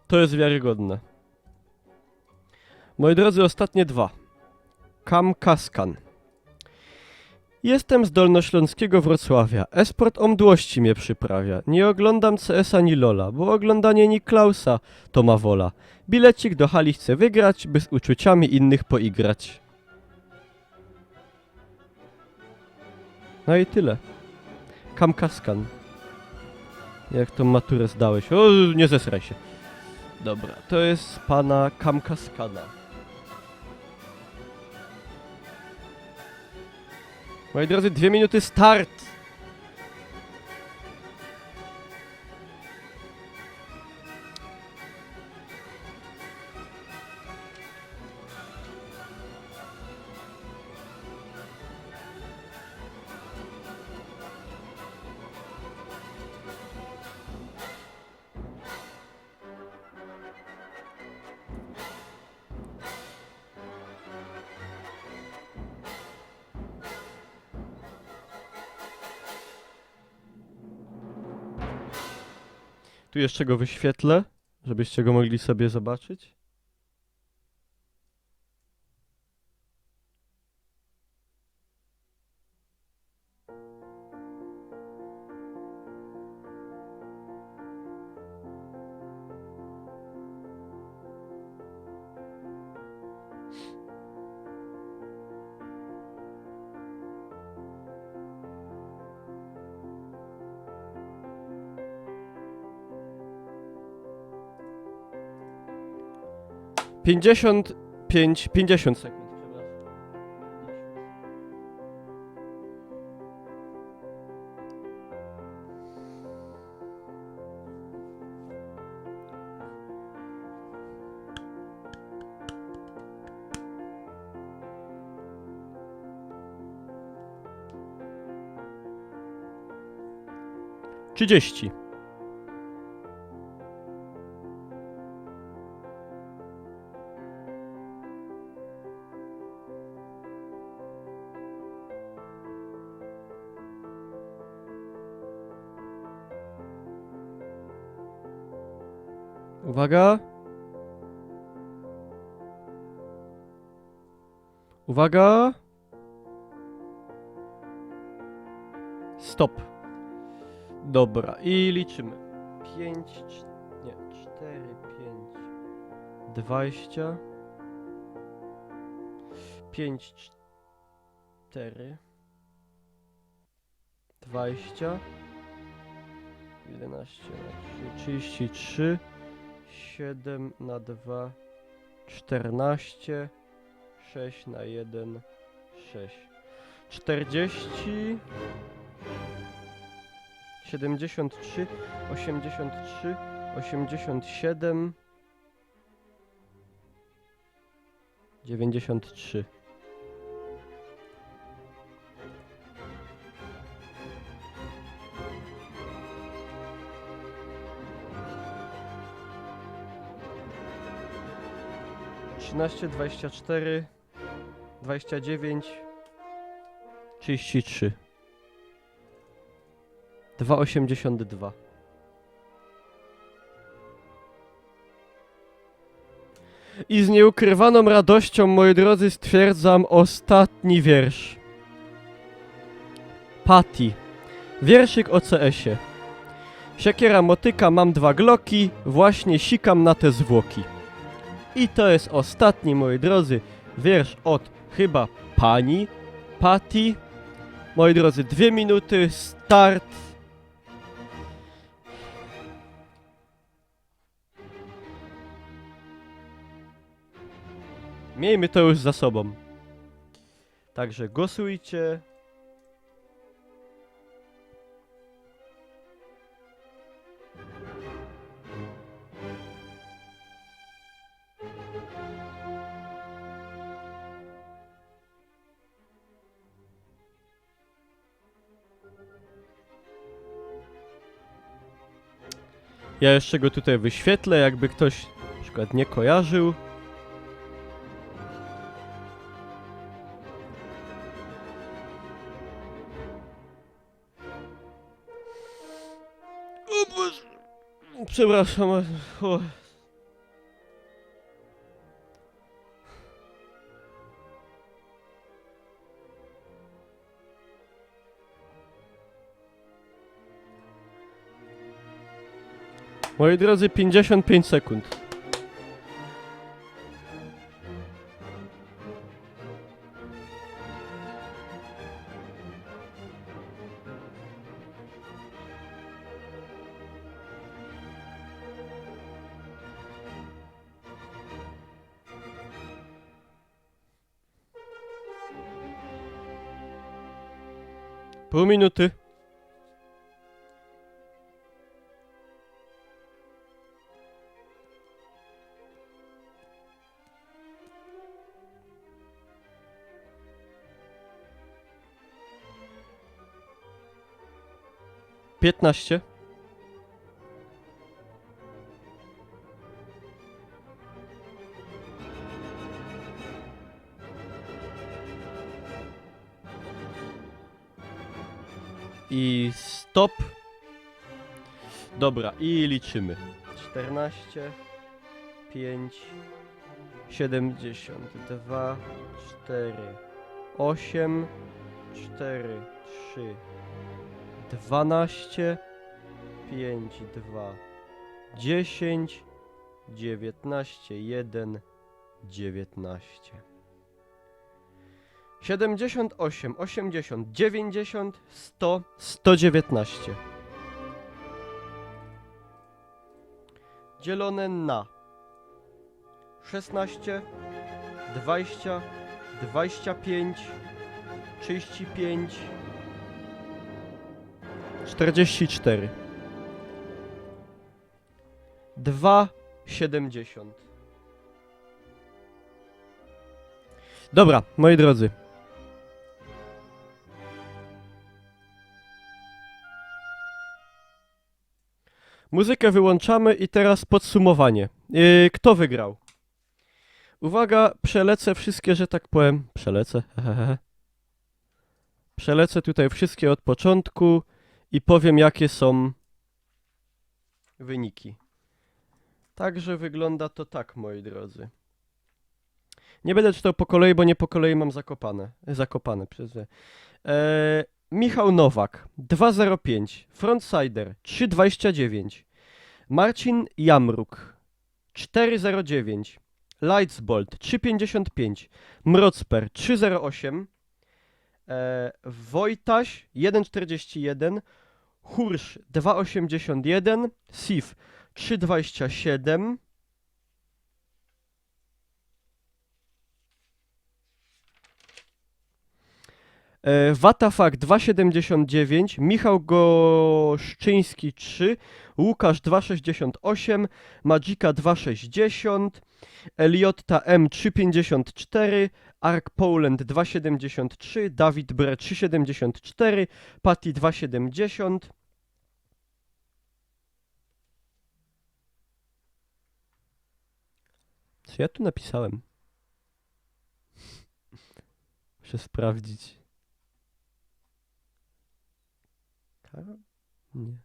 To jest wiarygodne. Moi drodzy, ostatnie dwa. Kam-Kaskan. Jestem z dolnośląskiego Wrocławia. Esport o mdłości mnie przyprawia. Nie oglądam CS ani Lola, bo oglądanie Niklausa to ma wola. Bilecik do hali chcę wygrać, by z uczuciami innych poigrać. No i tyle. Kam-Kaskan. Jak tą maturę zdałeś? O, nie zesraj się. Dobra, to jest pana Kam-Kaskana. Moi drodzy, 2 minuty start! Tu jeszcze go wyświetlę, żebyście go mogli sobie zobaczyć. Pięćdziesiąt 50 sekund, przepraszam. 30. Uwaga. Uwaga. Stop. Dobra, i liczymy. 5, nie, 4, 5, 20, 5, 4, 20, 11 na 3, 33, 7 na 2, 14, 6 na 1, 6, 40, 73, 83, 87, 93. Trzynaście, 24, 29, 33. 2,82. I z nieukrywaną radością, moi drodzy, stwierdzam ostatni wiersz. Patty. Wierszyk o CS-ie. Siekiera motyka, mam 2 gloki, właśnie sikam na te zwłoki. I to jest ostatni, moi drodzy, wiersz od chyba pani Patty. Moi drodzy, 2 minuty, start. Miejmy to już za sobą. Także głosujcie. Ja jeszcze go tutaj wyświetlę, jakby ktoś na przykład nie kojarzył. O Boże. Przepraszam. O. Moi drodzy, 55 sekund. Pół minuty. Piętnaście. I stop. Dobra, i liczymy. 14, 5, 72, 4, 8, 4, 3, 12, 5, 2, 10, 19, 1, 19. 78, 80, 90, 100, 119. Dzielone na 16, 20, 25, 35, 44. 2,70. Dobra, moi drodzy. Muzykę wyłączamy i teraz podsumowanie. Kto wygrał? Uwaga, przelecę wszystkie, że tak powiem. Przelecę. Przelecę tutaj wszystkie od początku i powiem, jakie są wyniki. Także wygląda to tak, moi drodzy. Nie będę czytał po kolei, bo nie po kolei mam zakopane przez Michał Nowak 2,05, Frontsider 3,29, Marcin Jamruk 4,09, Lightsbolt 3,55, Mrocper 3,08, Wojtaś 1,41, Hursz 2,81, Sif 3,27, Watafak 2,79, Michał Goszczyński 3, Łukasz 2,68, Magika 2,60, Eliotta M 3,54, Ark Poland 2,73, Dawid Bre 3,74, Patty 2,70. Co ja tu napisałem? Muszę sprawdzić. Karol? Nie.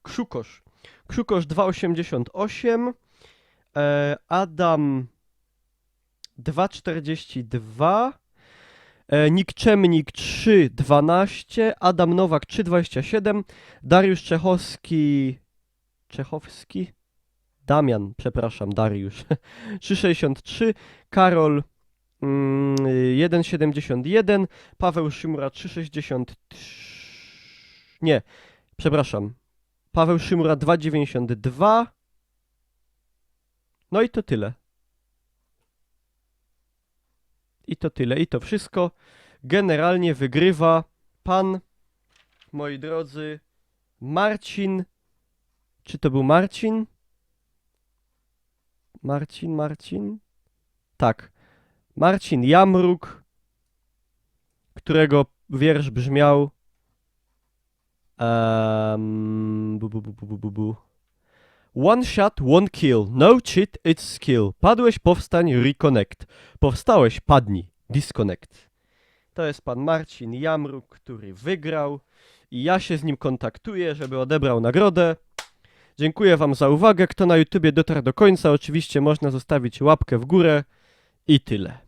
Krzukosz 2,88, Adam 2,42, Nikczemnik 3,12, Adam Nowak 3,27, Dariusz Czechowski, Dariusz 3,63, Karol 1,71, Paweł Szymura 3,63, nie, przepraszam, Paweł Szymura 2,92. No i to tyle. I to tyle. I to wszystko. Generalnie wygrywa pan, moi drodzy, Marcin. Czy to był Marcin? Marcin? Tak. Marcin Jamruk, którego wiersz brzmiał One shot, one kill. No cheat, it's skill. Padłeś, powstań, reconnect. Powstałeś, padnij, disconnect. To jest pan Marcin Jamruk, który wygrał i ja się z nim kontaktuję, żeby odebrał nagrodę. Dziękuję wam za uwagę. Kto na YouTubie dotarł do końca, oczywiście można zostawić łapkę w górę i tyle.